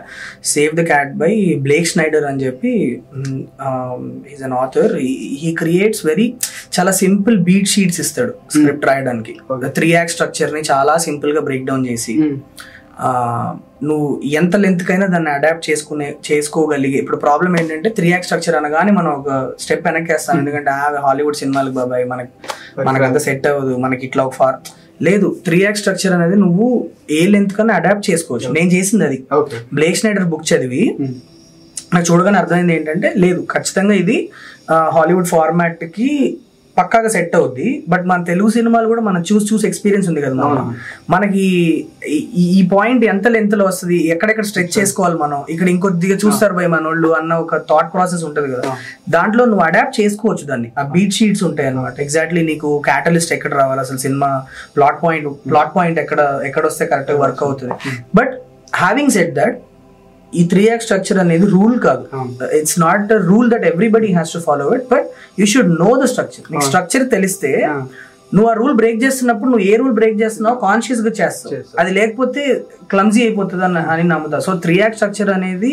Save the Cat by Blake Snyder అని చెప్పి, he's an author. He creates చాలా simple beat sheets ఇస్తాడు స్క్రిప్ట్ రాయడానికి. 3 act స్ట్రక్చర్ ని చాలా సింపుల్ గా బ్రేక్ డౌన్ చేసి నువ్వు ఎంత లెంత్ కైనా దాన్ని అడాప్ట్ చేసుకోగలిగే. ఇప్పుడు ప్రాబ్లం ఏంటంటే 3 act స్ట్రక్చర్ అనగానే మనం ఒక స్టెప్ వెనక్కేస్తాం, ఎందుకంటే హాలీవుడ్ సినిమాలకు బాబాయ్ మనకంతా సెట్ అవ్వదు, మనకి ఇట్లా ఒక లేదు. 3 act స్ట్రక్చర్ అనేది నువ్వు ఏ లెంత్ కన్నా అడాప్ట్ చేసుకోవచ్చు. నేను చేసింది అది. బ్లేక్ స్నైడర్ బుక్ చదివి నాకు చూడగానే అర్థమైంది ఏంటంటే, లేదు ఖచ్చితంగా ఇది హాలీవుడ్ ఫార్మాట్ కి పక్కాగా సెట్ అవుద్ది. బట్ మన తెలుగు సినిమాలు కూడా మనం చూసి ఎక్స్పీరియన్స్ ఉంది కదా, మనకి ఈ పాయింట్ ఎంత లెంత్ లో వస్తుంది, ఎక్కడెక్కడ స్ట్రెచ్ చేసుకోవాలి, మనం ఇక్కడ ఇంకొద్దిగా చూస్తారు భయ్ మనోళ్ళు అన్న ఒక థాట్ ప్రాసెస్ ఉంటుంది కదా. దాంట్లో నువ్వు అడాప్ట్ చేసుకోవచ్చు దాన్ని. ఆ బీట్ షీట్స్ ఉంటాయి అనమాట. ఎగ్జాక్ట్లీ నీకు క్యాటలిస్ట్ ఎక్కడ రావాలి, అసలు సినిమా ప్లాట్ పాయింట్ ఎక్కడ వస్తే కరెక్ట్ గా వర్క్ అవుతుంది. బట్ హ్యావింగ్ సెడ్ దట్, ఈ 3 act స్ట్రక్చర్ అనేది రూల్ కాదు. It's not a rule that everybody has to follow it, but you should know the structure. నీకు స్ట్రక్చర్ తెలిస్తే నువ్వు ఆ రూల్ బ్రేక్ చేస్తున్నప్పుడు నువ్వు ఏ రూల్ బ్రేక్ చేస్తున్నావు కాన్షియస్ గా చేస్తావు. అది లేకపోతే క్లమ్జీ అయిపోతుంది అని నమ్ముతా. సో 3 act స్ట్రక్చర్ అనేది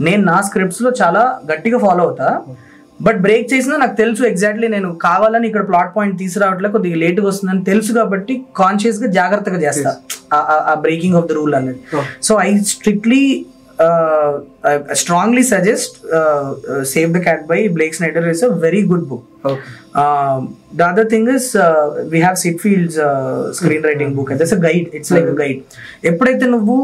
నేను నా స్క్రిప్ట్స్ లో చాలా గట్టిగా ఫాలో అవుతా. బట్ బ్రేక్ చేసినా నాకు తెలుసు ఎగ్జాక్ట్లీ నేను కావాలని ఇక్కడ ప్లాట్ పాయింట్ తీసుకురావట్లే, కొద్దిగా లేట్గా వస్తుందని తెలుసు కాబట్టి కాన్షియస్ గా జాగ్రత్తగా చేస్తా ఆ బ్రేకింగ్ ఆఫ్ ద రూల్ అనేది. So I strictly I strongly suggest Save the Cat by Blake Snyder is a very good book. The other thing is we have Sitfield's screenwriting book. That's a guide. It's like a guide. ఎప్పుడైతే నువ్వు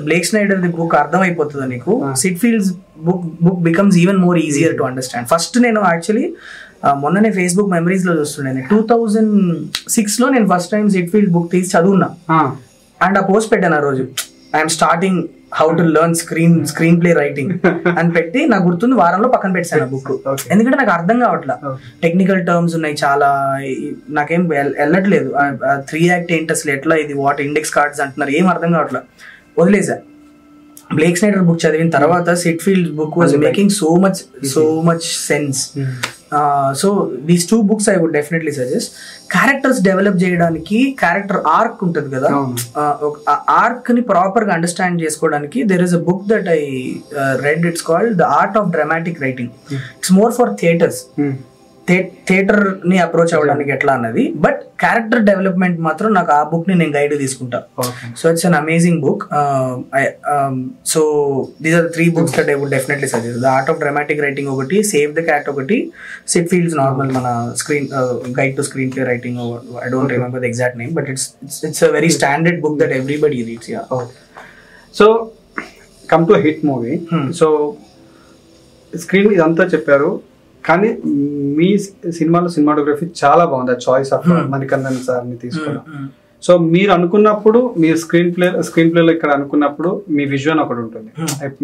Blake Snyder the book అర్థం అయిపోతుందో నీకు, Sitfield's book becomes even more easier to understand. First నేను actually మొన్ననే Facebook memories లో చూస్తుండే, 2006 లో నేను ఫస్ట్ టైం సిట్ఫీల్డ్ బుక్ తీసి చదువున్నా. అండ్ ఆ పోస్ట్ పెట్టాను ఆ రోజు, I'm starting how to learn screen play writing అని పెట్టి, నాకు గుర్తుంది వారంలో పక్కన పెట్టాను ఆ బుక్. ఎందుకంటే నాకు అర్థం కావట్లా, టెక్నికల్ టర్మ్స్ ఉన్నాయి చాలా, నాకేం వెళ్ళట్లేదు. 3 act ఏంటి అసలు, ఎట్లా ఇది, వాట్ ఇండెక్స్ కార్డ్స్ అంటున్నారు, ఏం అర్థం కావట్లా, వదిలేసా. బ్లేక్ స్నైడర్ బుక్ చదివిన తర్వాత Syd Field book was making so much sense. So these 2 books I would definitely suggest. Characters develop చేయడానికి క్యారెక్టర్ ఆర్క్ ఉంటుంది కదా, ఆర్క్ ని ప్రాపర్ గా అండర్స్టాండ్ చేసుకోవడానికి there is a book that I read. It's called The Art of Dramatic Writing. It's more for theaters. Theatre ని approach అవ్వడానికి ఎట్లా అన్నది. బట్ క్యారెక్టర్ డెవలప్మెంట్ మాత్రం నాకు ఆ బుక్ ని నేను గైడ్ తీసుకుంటా. So it's an amazing book. So these are 3 books that I would definitely suggest. The Art of Dramatic Writing ఒకటి, Save the Cat ఒకటి, Sitfield's నార్మల్ మన screen guide to screen play writing. I don't remember the exact name, but it's a very standard book that everybody reads. Yeah. So come to a hit movie. So screen ఇదంతా చెప్పారు, కానీ మీ సినిమాలో cinematography చాలా బాగుంది. ఆ choice of Manikandan సార్ని తీసుకోవడం. So మీరు అనుకున్నప్పుడు, మీరు స్క్రీన్ ప్లేలో ఇక్కడ అనుకున్నప్పుడు మీ విజన్ ఒకటి ఉంటుంది.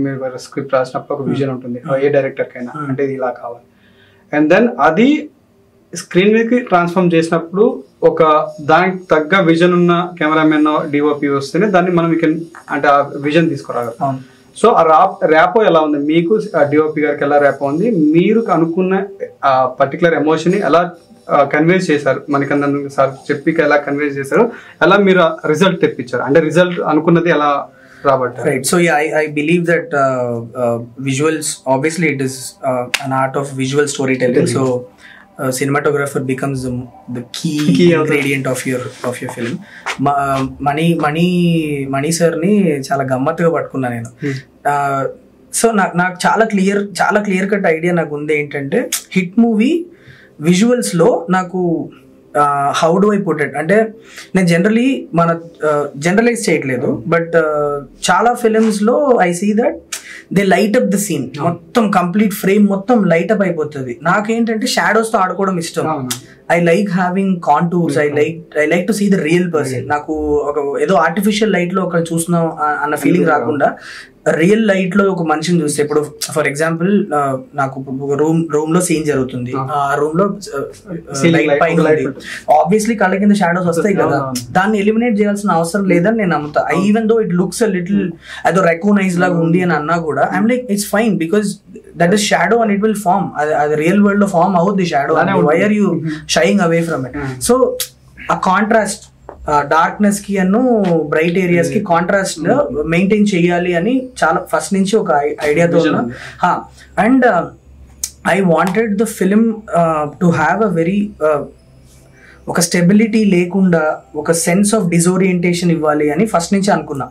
మీరు స్క్రిప్ట్ రాసినప్పుడు ఒక విజన్ ఉంటుంది ఏ డైరెక్టర్ కైనా, అంటే ఇది ఇలా కావాలి. అండ్ దెన్ అది స్క్రీన్ మీదకి ట్రాన్స్ఫార్మ్ చేసినప్పుడు ఒక దానికి తగ్గ విజన్ ఉన్న కెమెరామెన్ డిఓపి వస్తేనే దాన్ని మనం అంటే ఆ విజన్ తీసుకురాగలం. సో ఆ ర్యాపో ఎలా ఉంది మీకు, డిఓపి గారికి ఎలా ర్యాపో ఉంది, మీరు అనుకున్న ఆ పర్టికులర్ ఎమోషన్ ని ఎలా కన్వేస్ చేశారు, మనకందరూ సార్ చెప్పి ఎలా కన్వేస్ చేశారు, ఎలా మీరు రిజల్ట్ తెప్పించారు, అంటే రిజల్ట్ అనుకున్నది ఎలా రాబట్టారు? Right. So yeah, I believe that visuals, obviously it is an art of visual storytelling. So cinematographer becomes the key ingredient of your film. Mani sir ని చాలా గమ్మత్తుగా పట్టుకున్నా నేను. సో నాకు చాలా క్లియర్ కట్ ఐడియా నాకు ఉంది ఏంటంటే, హిట్ మూవీ విజువల్స్ లో నాకు how do I put it అంటే, నేను జనరలైజ్ చేయట్లేదు, బట్ చాలా ఫిలిమ్స్ లో I see that they light up the scene, మొత్తం కంప్లీట్ ఫ్రేమ్ మొత్తం లైట్ అప్ అయిపోతుంది. నాకేంటంటే షాడోస్ తో ఆడుకోవడం ఇష్టం. I like having contours, I like to see the real person. నాకు ఒక ఏదో ఆర్టిఫిషియల్ లైట్ లో ఒక చూస్తున్నాం అన్న ఫీలింగ్ రాకుండా రియల్ లైట్ లో ఒక మనిషిని చూస్తే, ఇప్పుడు ఫర్ ఎగ్జాంపుల్ నాకు రూమ్ లో సీన్ జరుగుతుంది, ఆ రూమ్ లో లైట్ పైన ఉంది, ఆబ్వియస్లీ కళ్ళ కింద షాడోస్ వస్తాయి కదా, దాన్ని ఎలిమినేట్ చేయాల్సిన అవసరం లేదని నేను నమ్ముతా. Even though it looks little అదో రెకోనైజ్ లాగా ఉంది అని అన్నా కూడా I'm like it's fine because that is shadow and it will form. అది రియల్ వరల్డ్ లో ఫార్మ్ అవుద్ది shadow, why are you shying away from it? So ఆ కాంట్రాస్ట్ డార్క్నెస్ కి అను బ్రైట్ ఏరియాస్ కి కాంట్రాస్ట్ మెయింటైన్ చేయాలి అని చాలా ఫస్ట్ నుంచి ఒక ఐడియాతో ఉన్నా. And I wanted the film to have a very ఒక స్టెబిలిటీ లేకుండా ఒక సెన్స్ ఆఫ్ డిజోరియంటేషన్ ఇవ్వాలి అని ఫస్ట్ నుంచి అనుకున్నా.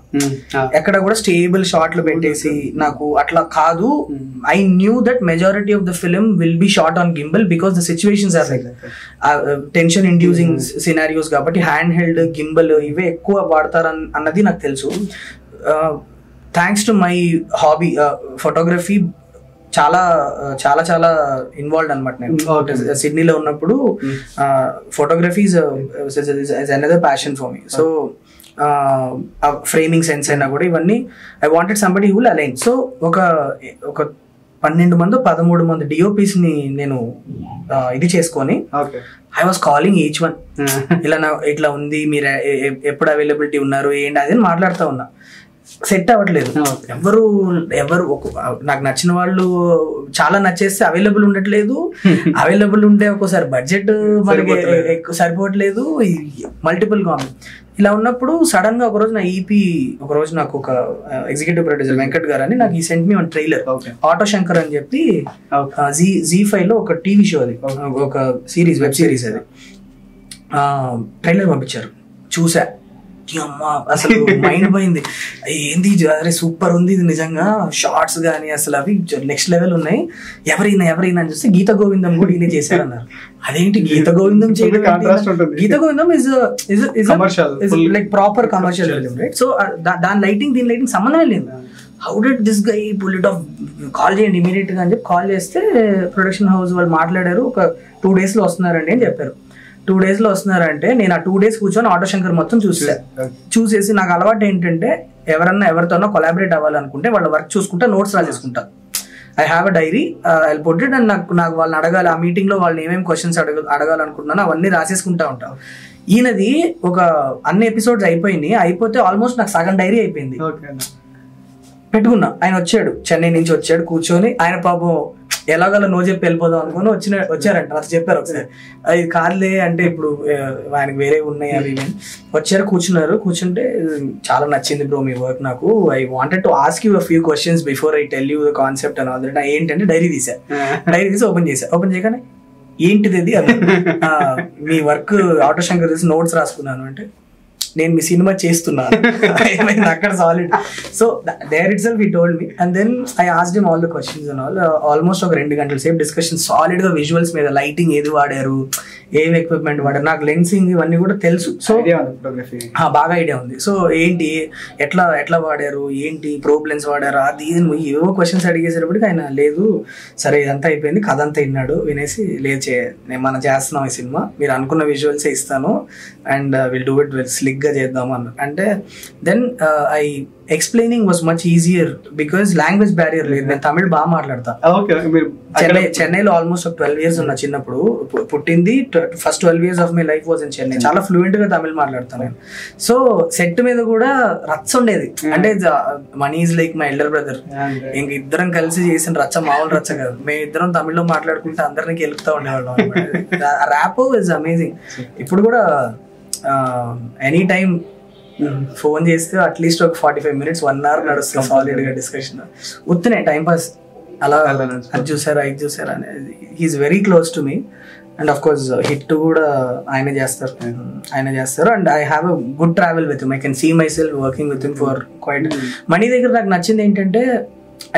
ఎక్కడ కూడా స్టేబుల్ షాట్లు పెట్టేసి నాకు అట్లా కాదు. I knew that majority of the film will be shot on gimbal because the situations are like tension inducing scenarios కాబట్టి హ్యాండ్ హెల్డ్ గింబల్ ఇవే ఎక్కువ వాడతారు అన్నది నాకు తెలుసు. Thanks to my hobby photography చాలా చాలా చాలా ఇన్వాల్వ్డ్ అనమాట. నేను సిడ్నీలో ఉన్నప్పుడు photography is another passion for me. So framing sense అయినా కూడా ఇవన్నీ I wanted somebody who will align. So ఒక 12 మంది డిఓపీస్ ని నేను ఇది చేసుకొని I was calling each one, ఇట్లా ఉంది, మీరు ఎప్పుడు అవైలబిలిటీ ఉన్నారు ఏంటి అది మాట్లాడుతూ ఉన్నా. సెట్ అవ్వట్లేదు. ఎవరు నాకు నచ్చిన వాళ్ళు చాలా నచ్చేస్తే అవైలబుల్ ఉండట్లేదు, అవైలబుల్ ఉంటే ఒక్కోసారి బడ్జెట్ మనకి ఎక్కువ సరిపోవట్లేదు, మల్టిపుల్ కామెంట్. ఇలా ఉన్నప్పుడు సడన్ గా ఒకరోజు నా ఈపీ ఒకరోజు నాకు ఒక ఎగ్జిక్యూటివ్ ప్రొడ్యూసర్ వెంకట్ గారు అని నాకు ఈ sent me one trailer, auto Shankar అని చెప్పి Z5 లో ఒక టీవీ షో, అది ఒక సిరీస్, వెబ్ సిరీస్, అది ట్రైలర్ పంపించారు. చూసా, అమ్మా అసలు మైండ్ పోయింది. ఏంది అరే సూపర్ ఉంది ఇది, నిజంగా షార్ట్స్ కానీ అసలు అవి నెక్స్ట్ లెవెల్ ఉన్నాయి. ఎవరైనా అని చూస్తే గీత గోవిందం కూడా ఈయన చేశారన్నారు. అదేంటి గీత గోవిందం చేయడం? Geetha Govindam is like proper commercial film, right? So దాని లైటింగ్ దీని లైటింగ్ సంబంధమే లేదు. How did this guy pull it off? Call చేయండి ఇమీడియట్ గా అని చెప్పి కాల్ చేస్తే ప్రొడక్షన్ హౌస్ వాళ్ళు మాట్లాడారు, ఒక 2 days లో వస్తున్నారండి అని చెప్పారు. 2 days లో వస్తున్నారంటే నేను ఆ 2 days కూర్చొని ఆటో శంకర్ మొత్తం చూసేసి నాకు అలవాటు ఏంటంటే ఎవరన్నా ఎవరితోనో కొలాబరేట్ అవ్వాలనుకుంటే వాళ్ళ వర్క్ చూసుకుంటా, నోట్స్ రాసేసుకుంటా. I have a diary, I put it, and నాకు వాళ్ళని అడగాలి, ఆ మీటింగ్ లో వాళ్ళని ఏమేమి క్వశ్చన్స్ అడగాలనుకుంటున్నానో అవన్నీ రాసేసుకుంటా ఉంటాను. ఈయనది ఒక అన్ని ఎపిసోడ్స్ అయిపోతే ఆల్మోస్ట్ నాకు సగం డైరీ అయిపోయింది. పెట్టుకున్నా. ఆయన వచ్చాడు, చెన్నై నుంచి వచ్చాడు, కూర్చొని ఆయన పాపం ఎలాగలా నో చెప్పి వెళ్ళిపోదాం అనుకుని వచ్చారంట. నాకు చెప్పారు ఒకసారి, అది కాదులే అంటే ఇప్పుడు ఆయనకి వేరే ఉన్నాయి అవి వచ్చారు, కూర్చుంటే చాలా నచ్చింది బ్రో మీ వర్క్, నాకు I wanted to ask you a few questions before I tell you the concept అని ఆల్ దట్. ఏంటంటే డైరీ తీసి ఓపెన్ చేయగానే ఏంటిది అది, మీ వర్క్ ఆటో శంకర్ తీసి నోట్స్ రాసుకున్నాను అంటే నేను మీ సినిమా చేస్తున్నాను ఏమైంది అక్కడ solid. So there itself he told me, and then I asked him all the questions and all. Almost ఒక 2 గంటల సేపు డిస్కషన్, సాలిడ్ గా విజువల్స్ మీద, లైటింగ్ ఏది వాడారు, ఏం ఎక్విప్మెంట్ వాడారు, నాకు లెన్సింగ్ ఇవన్నీ కూడా తెలుసు. సో బాగా ఐడియా ఉంది. సో ఏంటి ఎట్లా వాడారు, ఏంటి ప్రోబ్ లెన్స్ వాడారు, అది ఏవో క్వశ్చన్స్ అడిగేసేటప్పటికి ఆయన లేదు సరే ఇదంతా అయిపోయింది, కథ అంతా వినేసి లేదు మనం చేస్తున్నాం ఈ సినిమా, మీరు అనుకున్న విజువల్సే ఇస్తాను and will do it will slick గా చేద్దాము అన్నారు. అంటే then I explaining was much easier because language barrier లేదు. నేను తమిళ్ బాగా మాట్లాడతా. చెన్నైలో ఆల్మోస్ట్ ఒక 12 years ఉన్నా. చిన్నప్పుడు పుట్టింది, first 12 years of my life was in Chennai. చాలా ఫ్లూయెంట్ గా తమిళ్ మాట్లాడతాను నేను. సో సెట్ మీద కూడా రచ్చ ఉండేది. అంటే money is like my elder brother. ఇంక ఇద్దరం కలిసి చేసిన రచ్చ మామూలు రచ్చ కాదు. మేము ఇద్దరం తమిళ్లో మాట్లాడుకుంటే అందరినీ గెలుపుతా ఉండేవాళ్ళం. Rapport is amazing. ఇప్పుడు కూడా ఎనీ టైం ఫోన్ చేస్తే అట్లీస్ట్ ఒక 45 minutes 1 hour నడుస్తుంది సాలిడ్ గా డిస్కషన్. ఉత్తినే టైం పాస్ అలా, అది చూసారా ఇది చూసారా అనేది. He's very close to me and of course hit కూడా ఆయన చేస్తారు and I have a good travel with him. I can see myself working with him for quite. Mani దగ్గర నాకు నచ్చింది ఏంటంటే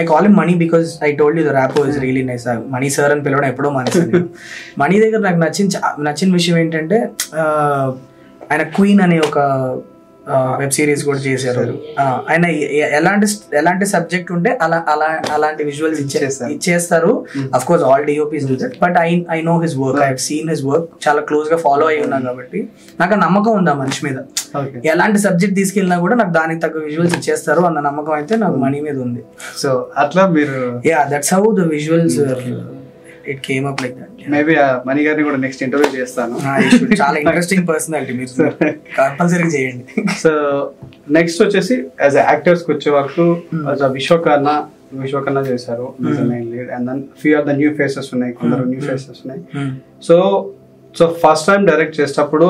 I call him money because I told you the rapport is really nice. Mani sir అని పిలవడం ఎప్పుడో మానేసాను. Money దగ్గర నాకు నచ్చిన విషయం ఏంటంటే ఆయన క్వీన్ అనే ఒక వెబ్ సిరీస్ కూడా చేశారు. ఆయన ఎలాంటి సబ్జెక్ట్ ఉంటే అలాంటి విజువల్స్ ఇచ్చేస్తారు. Of course all DOPs do that, but I know his work, I have seen his work, చాలా క్లోజ్ గా ఫాలో అయి ఉన్నాను కాబట్టి నాకు ఆ నమ్మకం ఉంది ఆ మనిషి మీద. ఎలాంటి సబ్జెక్ట్ తీసుకెళ్ళినా కూడా నాకు దానికి తగ్గ విజువల్స్ ఇచ్చేస్తారు అన్న నమ్మకం అయితే నాకు మనీ మీద ఉంది. సో అట్లా మీరు that's how the visuals it came up like that. Maybe Mani గారిని కూడా నెక్స్ట్ ఇంటర్వ్యూ చేస్తాను. చాలా ఇంట్రెస్టింగ్ పర్సనాలిటీ, మీరు కంపల్సరీ చేయండి. సో నెక్స్ట్ వచ్చేసి యాజ్ యాక్టర్స్ కి వచ్చే వరకు విశ్వకర్ణ చేశారు main lead, and then few of the new faces ఉన్నాయి, కొందరు న్యూ ఫేసెస్ ఉన్నాయి. సో ఫస్ట్ టైం డైరెక్ట్ చేసేటప్పుడు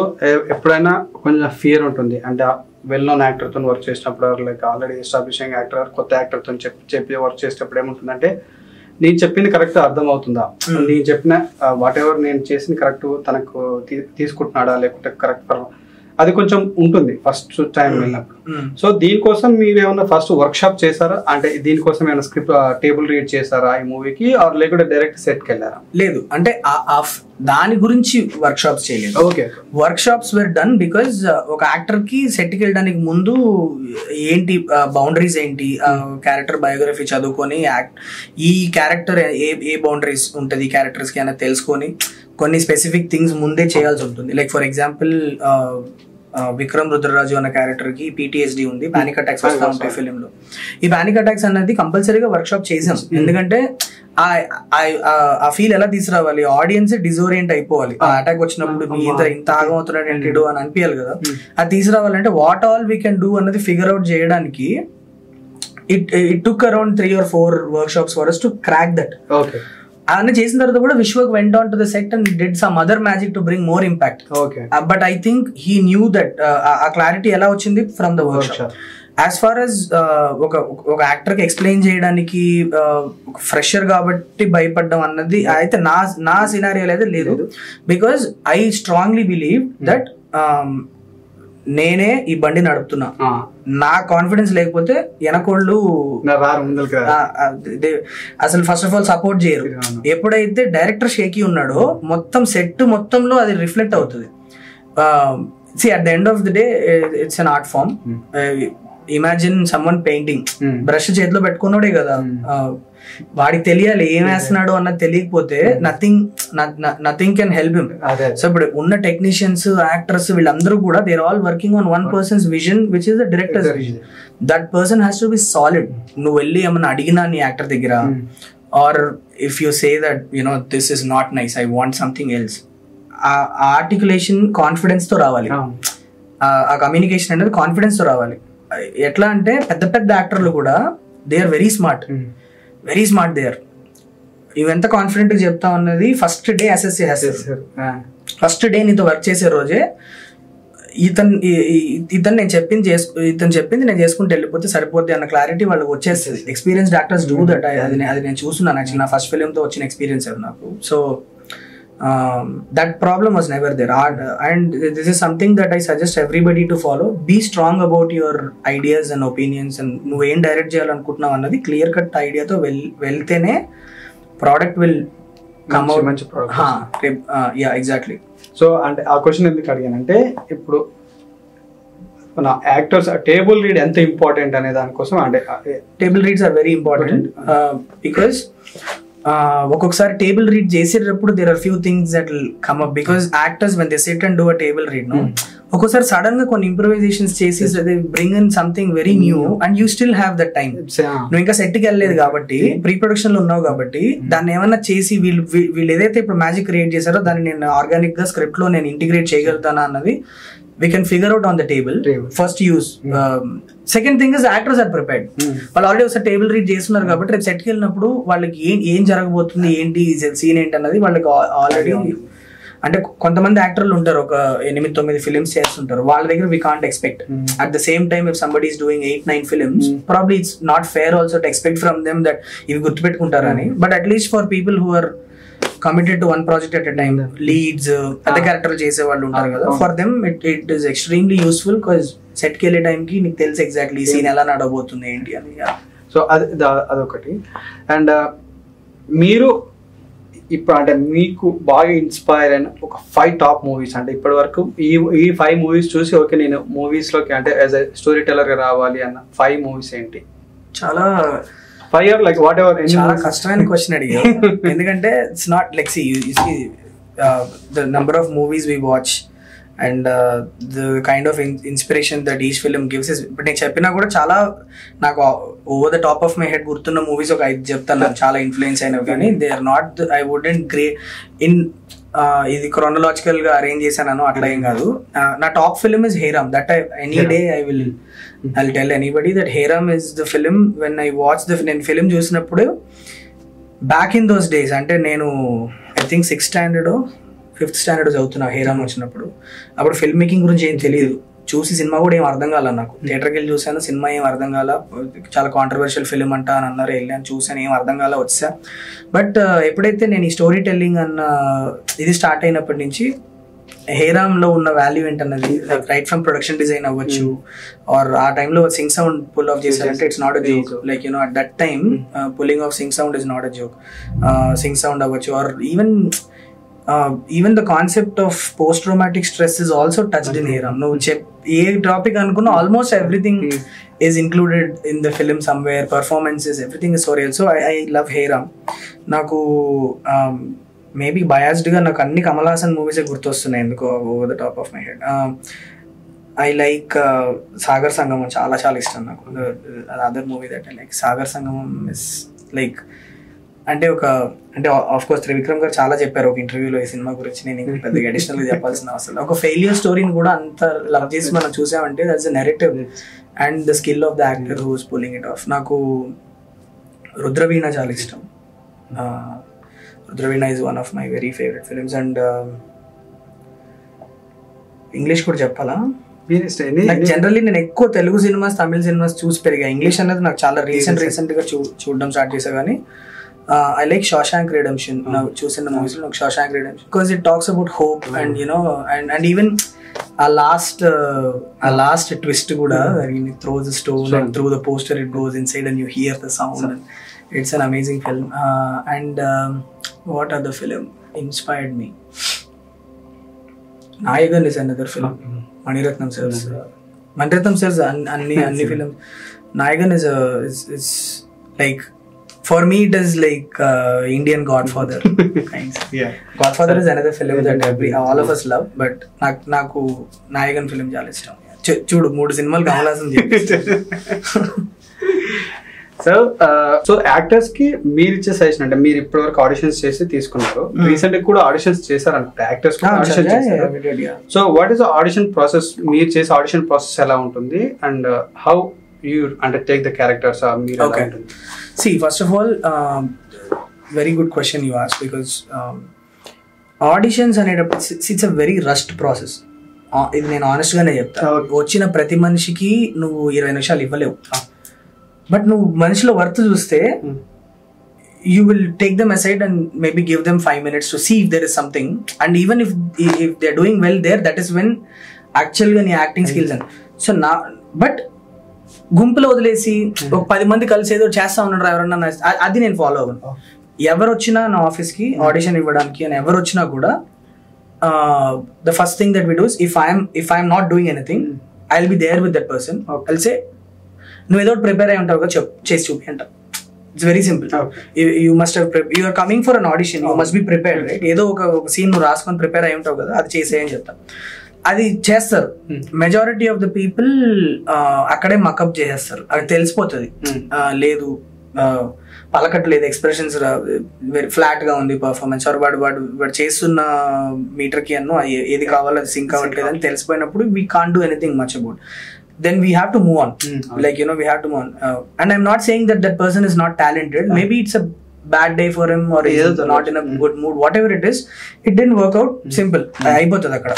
ఎప్పుడైనా కొంచెం ఫియర్ ఉంటుంది, అంటే వెల్ నోన్ యాక్టర్ తో వర్క్ చేసినప్పుడు, లైక్ ఆల్రెడీ ఎస్టాబ్లిషింగ్ యాక్టర్ కొత్త యాక్టర్ తో చెప్పి వర్క్ చేసేటప్పుడు ఏముంటుందంటే నేను చెప్పింది కరెక్ట్ అర్థం అవుతుందా, నేను చెప్పిన వాట్ ఎవర్ నేను చేసింది కరెక్ట్ తనకు తీసుకుంటున్నాడా లేకుంటే కరెక్ట్, అది కొంచెం ఉంటుంది ఫస్ట్ టైం వెళ్ళినప్పుడు. సో దీనికోసం మీరు ఏమైనా ఫస్ట్ వర్క్ షాప్ చేశారా, అంటే దీనికోసం ఏమైనా స్క్రిప్ట్ టేబుల్ రీడ్ చేశారా ఈ మూవీకి, ఆర్ లేకుంటే డైరెక్ట్ సెట్ కి వెళ్ళారా? లేదు, అంటే దాని గురించి వర్క్ షాప్స్ చేయలేదు. Okay, workshops were done because ఒక యాక్టర్ కి సెట్ కి వెళ్ళడానికి ముందు ఏంటి బౌండరీస్ ఏంటి, క్యారెక్టర్ బయోగ్రఫీ చదువుకొని ఈ క్యారెక్టర్ ఏ బౌండరీస్ ఉంటుంది క్యారెక్టర్స్ కి అనేది తెలుసుకొని కొన్ని స్పెసిఫిక్ థింగ్స్ ముందే చేయాల్సి ఉంటుంది. Like for example Vikram Rudraraju అన్న క్యారెక్టర్ కి PTSD ఉంది, పానిక్ అటాక్స్ వస్తూ ఉంటాయి ఫిలిం లో. ఈ పానిక్ అటాక్స్ అనేది కంపల్సరీగా వర్క్ షాప్ చేసాం, ఎందుకంటే ఆ ఫీల్ ఎలా తీసుకురావాలి, ఆడియన్స్ డిజోరియంట్ అయిపోవాలి. ఆ అటాక్ వచ్చినప్పుడు ఇంత ఆగమవుతున్నాడు ఏంటి అని అనిపించాలి కదా. అది తీసుకురావాలంటే what all we can do అన్నది ఫిగర్ అవుట్ చేయడానికి it took around 3 or 4 workshops for us to crack that. Okay, అవన్నీ చేసిన తర్వాత కూడా Vishwak went on to the set and did some other magic to bring more impact. But I think he knew that ఆ clarity ఎలా వచ్చింది from the workshop. As far as ఒక actor కి explain చేయడానికి ఫ్రెషర్ కాబట్టి భయపడడం అన్నది అయితే నా సినారియోలో అయితే లేదు. Because I strongly believe that నేనే ఈ బండి నడుపుతున్నా, నా కాన్ఫిడెన్స్ లేకపోతే వెనకోళ్ళు అసలు ఫస్ట్ ఆఫ్ ఆల్ సపోర్ట్ చేయరు. ఎప్పుడైతే డైరెక్టర్ షేకీ ఉన్నాడో మొత్తం సెట్ మొత్తంలో అది రిఫ్లెక్ట్ అవుతుంది. See, at the end of the day, it's an art form. Imagine someone painting, brush చేతిలో పెట్టుకున్నాడే కదా, వాడికి తెలియాలి ఏం వేస్తున్నాడు అన్నది తెలియకపోతే nothing can help him. So ఇప్పుడు ఉన్న టెక్నీషియన్స్, యాక్టర్స్ వీళ్ళందరూ కూడా they are all working on one person's vision which is the director's vision. That person has to be solid. నువ్వు వెళ్ళి ఏమన్నా అడిగినా నీ యాక్టర్ దగ్గర, or if you say that you know this is not nice, I want something else, ఆ articulation confidence తో రావాలి, ఆ కమ్యూనికేషన్ అనేది కాన్ఫిడెన్స్ తో రావాలి. ఎట్లా అంటే పెద్ద పెద్ద యాక్టర్లు కూడా they are very smart they are. ఇవెంత కాన్ఫిడెంట్ గా చెప్తా ఉన్నది ఫస్ట్ డే అసెస్ చేస్తారు. ఫస్ట్ డే నీతో వర్క్ చేసే రోజే ఇతను చెప్పింది నేను చేసుకుంటూ వెళ్ళిపోతే సరిపోద్ది అన్న క్లారిటీ వాళ్ళకి వచ్చేస్తుంది. Experience doctors do that. అది నేను చూస్తున్నాను యాక్చువల్లీ, నా ఫస్ట్ ఫిలిం తో వచ్చిన ఎక్స్పీరియన్స్ అది నాకు. So that problem was never there, and this is something that I suggest everybody to follow. Be strong about your ideas and opinions, and నువ్వు ఏం డైరెక్ట్ చేయాలనుకుంటున్నావు అన్నది క్లియర్ కట్ ఐడియాతో వెళ్తేనే ప్రోడక్ట్ విల్ కమ్ అవుట్. మంచి product. Yeah, exactly. So అంటే ఆ question ఎందుకు అడిగానంటే, ఇప్పుడు మన యాక్టర్స్ టేబుల్ రీడ్ ఎంత ఇంపార్టెంట్ అనే దానికోసం, అంటే table reads are very important because ఒక్కొక్కసారి టేబుల్ రీడ్ చేసేటప్పుడు there are few things that will come up. Because actors when they sit and do a table read no, ఒక్కోసారి sudden గా కొన్ని improvisations చేసి they bring in something very new and you still have that time. నువ్వు ఇంకా set కి వెళ్ళలేదు కాబట్టి, pre production లో ఉన్నావు కాబట్టి, దాన్ని ఏమన్నా చేసి వీళ్ళు ఏదైతే ఇప్పుడు మ్యాజిక్ క్రియేట్ చేశారో దాన్ని నేను ఆర్గానిక్ గా స్క్రిప్ట్ లో నేను ఇంటిగ్రేట్ చేయగలుగుతానా అన్నది we can figure out on the table. First use. Second thing is actors are prepared. వాళ్ళు ఆల్రెడీ ఒకసారి టేబుల్ రీడ్ చేస్తున్నారు కాబట్టి రేపు సెట్కి వెళ్ళినప్పుడు వాళ్ళకి ఏం జరగబోతుంది, ఏంటి సీన్ ఏంటి అన్నది వాళ్ళకి ఆల్రెడీ. అంటే కొంతమంది యాక్టర్లు ఉంటారు, ఒక 8-9 ఫిలిమ్స్ చేస్తుంటారు, వాళ్ళ దగ్గర we can't expect. At the same time, if somebody is doing 8-9 films, probably it's not fair also to expect from them that ఇవి గుర్తుపెట్టుకుంటారని. But at least for people who are committed to one project at a time, leads, పెద్ద క్యారెక్టర్లు చేసే వాళ్ళు ఉంటారు కదా, for them it is extremely useful. Because సెట్కి వెళ్ళే టైంకి నీకు తెలుసు ఎగ్జాక్ట్లీ సీన్ ఎలా నడవబోతుంది ఏంటి అని. సో అదొకటి. అండ్ మీరు ఇప్పుడు అంటే మీకు బాగా ఇన్స్పైర్ అయిన ఒక 5 టాప్ మూవీస్, అంటే ఇప్పటి వరకు ఈ 5 మూవీస్ చూసి ఓకే నేను మూవీస్ లోకి అంటే యాజ్ ఎ స్టోరీ టెల్లర్ గా రావాలి అన్న 5 మూవీస్ ఏంటి? చాలా 5 or like whatever. చాలా కష్టమైన క్వశ్చన్ అడిగా. ఎందుకంటే it's not like see the number of movies we watch and the kind of inspiration that each film gives us. ఇప్పుడు నేను చెప్పినా కూడా చాలా నాకు over the top of my head గుర్తున్న మూవీస్ ఒక 5 చెప్తాను నాకు చాలా ఇన్ఫ్లుయెన్స్ అయినవి, కానీ they are not I wouldn't in ఇది క్రోనలాజికల్ గా అరేంజ్ చేశాను అట్లా ఏం కాదు. నా top film is Hey Ram. That any day I'll tell anybody that Heyram is the film when I watched నేను ఫిల్మ్ చూసినప్పుడు బ్యాక్ ఇన్ దోస్ డేస్, అంటే నేను I think 6th standard 5th standard చదువుతున్నా హేరామ్ వచ్చినప్పుడు. అప్పుడు ఫిల్మ్ మేకింగ్ గురించి ఏం తెలియదు. చూసి సినిమా కూడా ఏం అర్థం కాల నాకు. థియేటర్కి వెళ్ళి చూసాను, సినిమా ఏం అర్థం కాల, చాలా కాంట్రవర్షియల్ ఫిల్మ్ అంట అని అన్నారు, వెళ్ళాను చూసాను, ఏం అర్థం కాల వచ్చా. బట్ ఎప్పుడైతే నేను ఈ స్టోరీ టెల్లింగ్ అన్న ఇది స్టార్ట్ అయినప్పటి నుంచి హేరామ్ లో ఉన్న వాల్యూ ఏంటన్నది రైట్ ఫ్రమ్ ప్రొడక్షన్ డిజైన్ అవ్వచ్చు, ఆర్ ఆ టైంలో సింగ్ సౌండ్ పుల్ ఆఫ్ చేశారంటే it's not a joke. Like you know at that time pulling of Singh sound is not a joke. Singh sound అవ్వచ్చు, are even the concept of post traumatic stress is also touched in Hey Ram. నువ్వు ఏ topic అనుకున్నా almost everything is included in the film somewhere. Performances, everything is so real. So I love Hey Ram. నాకు maybe biased గా నాకు అన్ని కమల్ హాసన్ మూవీసే గుర్తొస్తున్నాయి ఎందుకో over the top of my head. I like Sagar సంగమం, చాలా చాలా ఇష్టం నాకు. Other movie that I like. Sagar Sangamam is like అంటే ఆఫ్ కోర్స్ త్రివిక్రమ్ గారు చాలా చెప్పారు ఒక ఇంటర్వ్యూలో ఈ సినిమా గురించి. నేను ఇంకా పెద్దగా అడిషనల్ గా చెప్పాల్సిన అవసరం. ఒక ఫెయిల్యూర్ స్టోరీని కూడా అంత లవ్ చేసి మనం చూసామంటే that's the narrative and the skill of the actor who is pulling it of. నాకు రుద్రవీణ చాలా ఇష్టం. Rudravina is one of my very favorite films. And English కూడా చెప్పాలా? జనరల్లీ నేను ఎక్కువ తెలుగు సినిమాస్, తమిళ సినిమాస్ చూసి పెరిగా. ఇంగ్లీష్ అనేది నాకు చాలా రీసెంట్ గా చూడడం స్టార్ట్ చేసా. కానీ ఐ లైక్ షాషాంక్ రిడెంప్షన్. నాకు చూసిన మూవీస్ లో నాకు Shawshank redemption because it talks about hope and you know and even ఆ లాస్ట్ ట్విస్ట్ కూడా throws the stone and through the poster it goes inside and you here the sound. It's an amazing film. And what other film inspired me? Nayagan is another film. Maniratnam sir's anni film. Nayagan is like, for me it is like Indian Godfather kinds. Yeah, Godfather is another film that all of us love, but నాకు Nayagan film చాలా ఇష్టం. చూడు 3 సినిమాలు కమలాసన్ చేశారు. So actors కి మీరు ఇచ్చే suggestion, అంటే మీరు ఇప్పటి వరకు ఆడిషన్స్ చేసి తీసుకున్నారు, రీసెంట్ కూడా ఆడిషన్స్ చేశారు అనుకుంటా, యాక్టర్స్ ఆడిషన్ చేశారు. So what is the audition process? మీరు చేసే ఆడిషన్ ప్రాసెస్ ఎలా ఉంటుంది అండ్ హౌ యూ అంటే take the characters? See, first of all, very good question you asked, because auditions అనేటప్పుడు it's a very rushed process. ఇది నేను honest గానే చెప్తా. వచ్చిన ప్రతి మనిషికి నువ్వు 20 నిమిషాలు ఇవ్వలేవు. బట్ నువ్వు మనిషిలో వర్త్ చూస్తే you will take them aside and maybe give them 5 minutes to see if there is something, and even if they're doing well there, that is when actually నీ యాక్టింగ్ స్కిల్స్ అండ్ సో నా. But గుంపులో వదిలేసి ఒక 10 మంది కలిసి ఏదో చేస్తా ఉన్నాడు ఎవరన్నా, అది నేను ఫాలో అవ్వను. ఎవరు వచ్చినా నా ఆఫీస్కి ఆడిషన్ ఇవ్వడానికి అని ఎవరు వచ్చినా కూడా the first thing that we do is if I'm not doing anything, I'll be there with that person. I'll say, నువ్వు ఏదో ప్రిపేర్ అయి ఉంటావు కదా, చేసి చూపి అంట. It's very simple. You must you are coming for an audition, you must be prepared, right? ఏదో ఒక సీన్ నువ్వు రాసుకొని ప్రిపేర్ అయి ఉంటావు కదా, అది చేసేయని చెప్తా. అది చేస్తారు. మెజారిటీ ఆఫ్ ద పీపుల్ అక్కడే మకప్ చేసేస్తారు, అది తెలిసిపోతుంది. లేదు పలకట్లేదు, ఎక్స్ప్రెషన్స్ వెరీ ఫ్లాట్ గా ఉంది పర్ఫార్మెన్స్, ఆర్ వాడు చేస్తున్న మీటర్ కి అన్నో ఏది కావాలో అది సింక్ అవ్వట్లేదు అని తెలిసిపోయినప్పుడు we can't do anything much about. Then we have to move on. Like, you know, we have to move on. And I'm not saying that person is not talented. Maybe it's a bad day for him, or he's not in a good mood. Whatever it is, it didn't work out. Simple. అయిపోతుంది అక్కడ.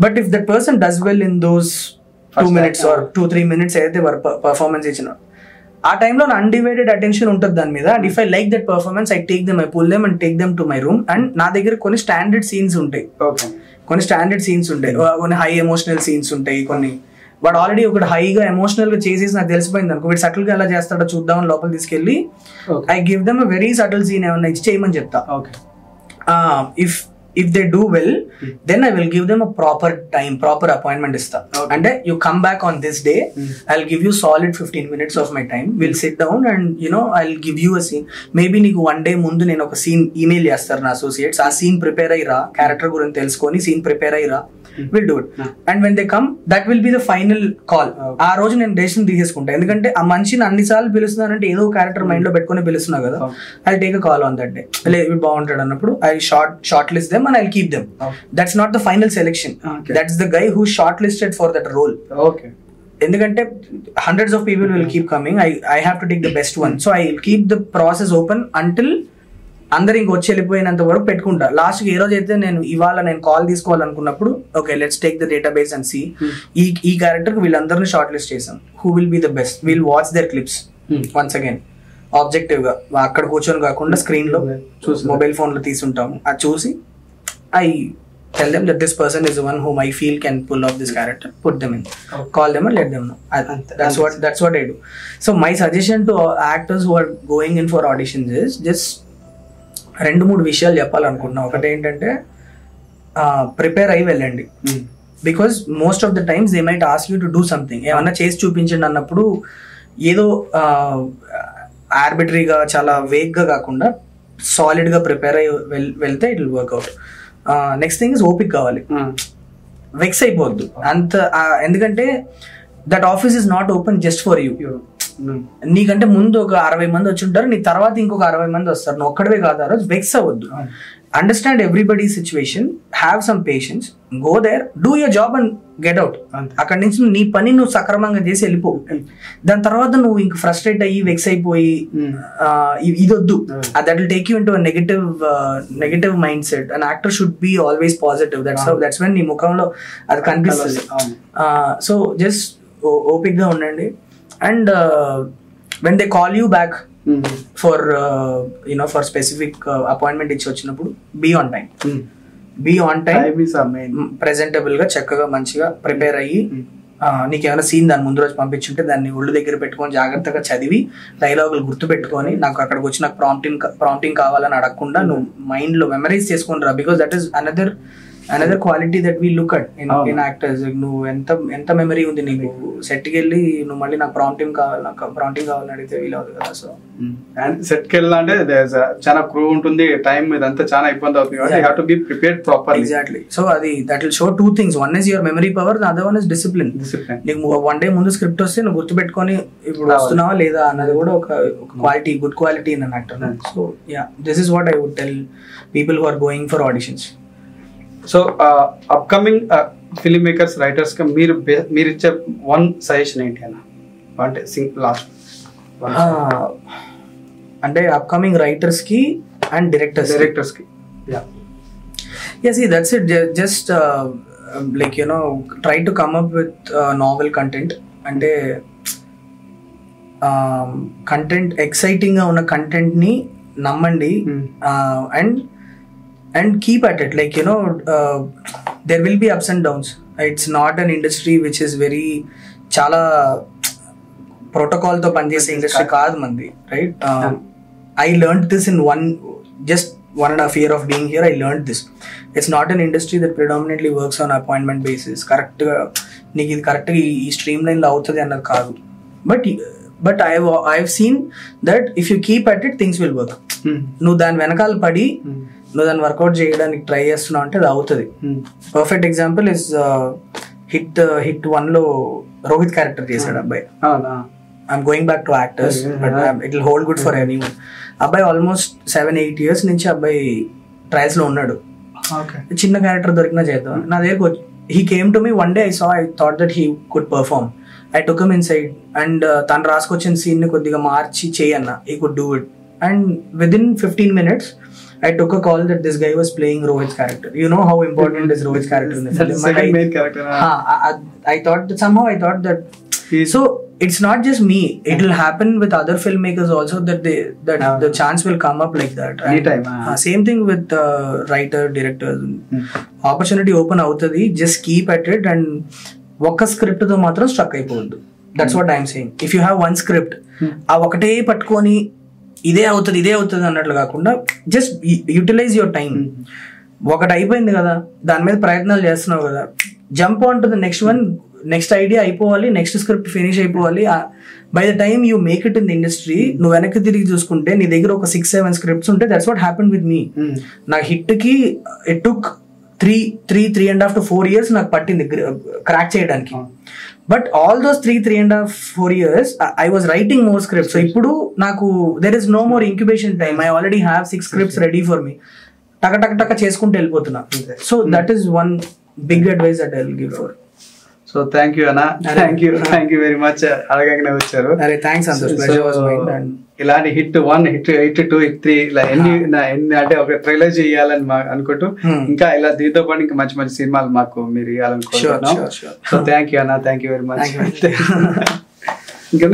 But if that person does well in those 2 minutes or 2-3 minutes ఏదైతే performance ఇచ్చిన, ఆ టైంలో నా undivided attention ఉంటుంది దాని మీద. And if I like that performance, I take them, I pull them and take them to my room. And నా దగ్గర కొన్ని స్టాండర్డ్ సీన్స్ ఉంటాయి, కొన్ని హై ఎమోషనల్ సీన్స్ ఉంటాయి, కొన్ని వాడు ఆల్రెడీ ఒకటి హైగా ఎమోషనల్ గా చేసేసి నాకు తెలిసిపోయింది అనుకో, వీడు సటిల్ గా ఎలా చేస్తాడో చూద్దామని లోపల తీసుకెళ్ళి I give them a very subtle scene ఏమన్నా ఇచ్చి చేయమని చెప్తా. if they do well, then I will give them a proper time, proper appointment ista. And you come back on this day, I'll give you solid 15 minutes of my time. We'll sit down and I'll give you a scene. Maybe నీకు one day ముందు నేను ఒక scene email చేస్తారు నా associates, ఆ scene prepare అయ్యిరా, character గురించి తెలుసుకొని scene prepare అయ్యిరా, will do it. And when they come, that will be the final call. ఆ రోజు నేను డెసిషన్ తీసేసుకుంటా, ఎందుకంటే ఆ మనిషిని అన్నిసార్లు పిలుస్తున్నానంటే ఏదో క్యారెక్టర్ మైండ్ లో పెట్టుకుని పిలుస్తున్నా కదా. I take a call on that day, లేదు బాగుంటాడు అన్నప్పుడు I short list them and I keep them. That's not the final selection, that's the guy who short listed for that role. ఎందుకంటే hundreds of people will keep coming, I have to take the best one, so I will keep the process open until అందరు ఇంక వచ్చి వెళ్ళిపోయినంత వరకు పెట్టుకుంటా. లాస్ట్కి ఏ రోజు అయితే ఇవాళ నేను కాల్ తీసుకోవాలనుకున్నప్పుడు, okay let's take the database and see ఈ క్యారెక్టర్కి వీళ్ళందరినీ షార్ట్ లిస్ట్ చేసాం, who will be the best, will watch their clips once again objective గా, అక్కడ కూర్చొని కాకుండా స్క్రీన్ లో మొబైల్ ఫోన్ లో తీసుంటాము, అది చూసి I tell them that this person is the one whom I feel can pull off this character, put them in, call them and let them know. That's what I do. So my suggestion to actors who are going in for auditions is just 2-3 విషయాలు చెప్పాలనుకుంటున్నా. ఒకటి ఏంటంటే prepare అయ్యి వెళ్ళండి, because most of the times they might ask you to do something, ఏమన్నా చేసి చూపించండి అన్నప్పుడు ఏదో ఆర్బిటరీగా చాలా వేగ్గా కాకుండా సాలిడ్గా ప్రిపేర్ అయ్యి వెళ్తే it will work out. Next thing is ఓపిక్ కావాలి, వెక్స్ అయిపోవద్దు అంత, ఎందుకంటే that office is not open just for you. నీకంటే ముందు ఒక 60 మంది వచ్చి ఉంటారు, నీ తర్వాత ఇంకొక 60 మంది వస్తారు, నువ్వు ఒక్కడవే కాదు. ఆ రోజు వెక్స్ అవ్వద్దు, understand everybody situation, have some patience, go there, do your job and get out. అక్కడి నుంచి నీ పని నువ్వు సక్రమంగా చేసి వెళ్ళిపో. దాని తర్వాత నువ్వు ఇంక ఫ్రస్ట్రేట్ అయ్యి వెక్స్ అయిపోయి ఇది వద్దు, that will take you into negative mind set. An actor should be always positive, that's when నీ ముఖంలో అది కనిపిస్తుంది. సో జస్ట్ ఓపిక్ గా ఉండండి. And when they call you back for for specific appointment ఇచ్చి వచ్చినప్పుడు be on time, ప్రెజెంటబుల్ గా చక్కగా మంచిగా ప్రిపేర్ అయ్యి, నీకేమైనా సీన్ దాని ముందు రోజు పంపించుంటే దాన్ని ఒళ్ళు దగ్గర పెట్టుకొని జాగ్రత్తగా చదివి డైలాగులు గుర్తు పెట్టుకొని, నాకు అక్కడికి వచ్చి నాకు ప్రాంప్టింగ్ కావాలని అడగకుండా నువ్వు మైండ్ లో మెమరైజ్ చేసుకుని రా. Because that is another quality that we look at in actors. నువ్వు ఎంత మెమరీ ఉంది నీకు, సెట్కి వెళ్ళి నువ్వు మళ్ళీ నాకు ప్రాంప్టింగ్ కావాలని అడిగితే వీలవుతుంది కదా. సో సెట్కి వెళ్ళాలంటే చాలా క్రూ ఉంటుంది, టైం ఇదంతా చాలా ఇబ్బంది అవుతుంది, కాబట్టి you have to be prepared properly. Exactly. So అది that will show 2 things. One is your memory power, the other one is discipline. నీకు 1 day ముందు స్క్రిప్ట్ వస్తే నువ్వు గుర్తుపెట్టుకొని ఇప్పుడు వస్తున్నావా లేదా అన్నది కూడా ఒక quality, good quality in an actor. So this is what I would tell people who are going for auditions. So upcoming film makers, writers కి మీరు ఇచ్చే 1 సజెషన్ ఏంటి అన్న? అంటే లాస్ట్ అంటే అప్కమింగ్ రైటర్స్ కి అండ్ డైరెక్టర్స్ కి that's it. Just like try to come up with novel content. అంటే కంటెంట్ ఎక్సైటింగ్ గా ఉన్న కంటెంట్ ని నమ్మండి, and keep at it. Like there will be ups and downs. It's not an industry which is very chala protocol to panchese industry kaadu mandi, right? I learned this in 1.5 year of being here. I learned this. It's not an industry that predominantly works on appointment basis. Correct నీకు ఇది correct గా ఈ stream line లో అవుతుంది అన్నది కాదు. But I've seen that if you keep at it, things will work. నువ్వు దాని వెనకాల పడి నువ్వు దాన్ని వర్కౌట్ చేయడానికి ట్రై చేస్తున్నావు అంటే అది అవుతుంది. పర్ఫెక్ట్ ఎగ్జాంపుల్ ఇస్ హిట్ 1 లో రోహిత్ క్యారెక్టర్ చేశాడు అబ్బాయి. I'm going back to actors, but it will hold good for anyone. అబ్బాయి ఆల్మోస్ట్ 7-8 years నుంచి అబ్బాయి ట్రయల్స్ లో ఉన్నాడు. చిన్న క్యారెక్టర్ దొరికినా చేద్దాం నా దగ్గరకు. he came to me one day, I thought that he could perform. I took him inside and తను రాసుకొచ్చిన సీన్ ని కొద్దిగా మార్చి చేయన్న, he could do it. And within 15 minutes I took a call that this guy was playing Rohit's character. You know how important is Rohit's character in the film? Second main character. I thought that so it's not just me, it will happen with other filmmakers also, that the chance will come up like that. Anytime. Same thing with writer, directors. Opportunity open avutadi, just keep at it and oka script tho matram stuck అయిపోవద్దు. That's what I'm saying. If you have one script, ఆ ఒకటే పట్టుకొని ఇదే అవుతుంది అన్నట్లు కాకుండా just utilise your time. ఒకటి అయిపోయింది కదా, దాని మీద ప్రయత్నాలు చేస్తున్నావు కదా, jump on to the next one. Next idea అయిపోవాలి, నెక్స్ట్ స్క్రిప్ట్ ఫినిష్ అయిపోవాలి. By the time you make it in the industry, నువ్వు వెనక్కి తిరిగి చూసుకుంటే నీ దగ్గర ఒక 6-7 స్క్రిప్ట్స్ ఉంటే that's what happened with me. నా హిట్ కి ఇట్ టుక్ 3.5 to 4 years నాకు పట్టింది క్రాక్ చేయడానికి. But all those 3.5-4 years I was writing more scripts. So ఇప్పుడు నాకు there is no more incubation time. I already have 6 scripts ready for me. టక చేసుకుంటూ వెళ్ళిపోతున్నా. So that is one big advice that I will give for. So thank you అన్న, thank you very much. అడగగానే వచ్చారు. అరే thanks Santosh, pleasure was mine. And ఇలాంటి hit 1, hit 2, hit 3 ఇలా ఎన్ని అంటే ఒక ట్రైలర్ చేయాలని అనుకుంటూ ఇంకా ఇలా దీంతో పాటు ఇంకా మంచి మంచి సినిమాలు మాకు మీరు ఇవ్వాలనుకుంటున్నాం. సో థ్యాంక్ యూ అన్న, థ్యాంక్ యూ వెరీ మచ్. ఇంకా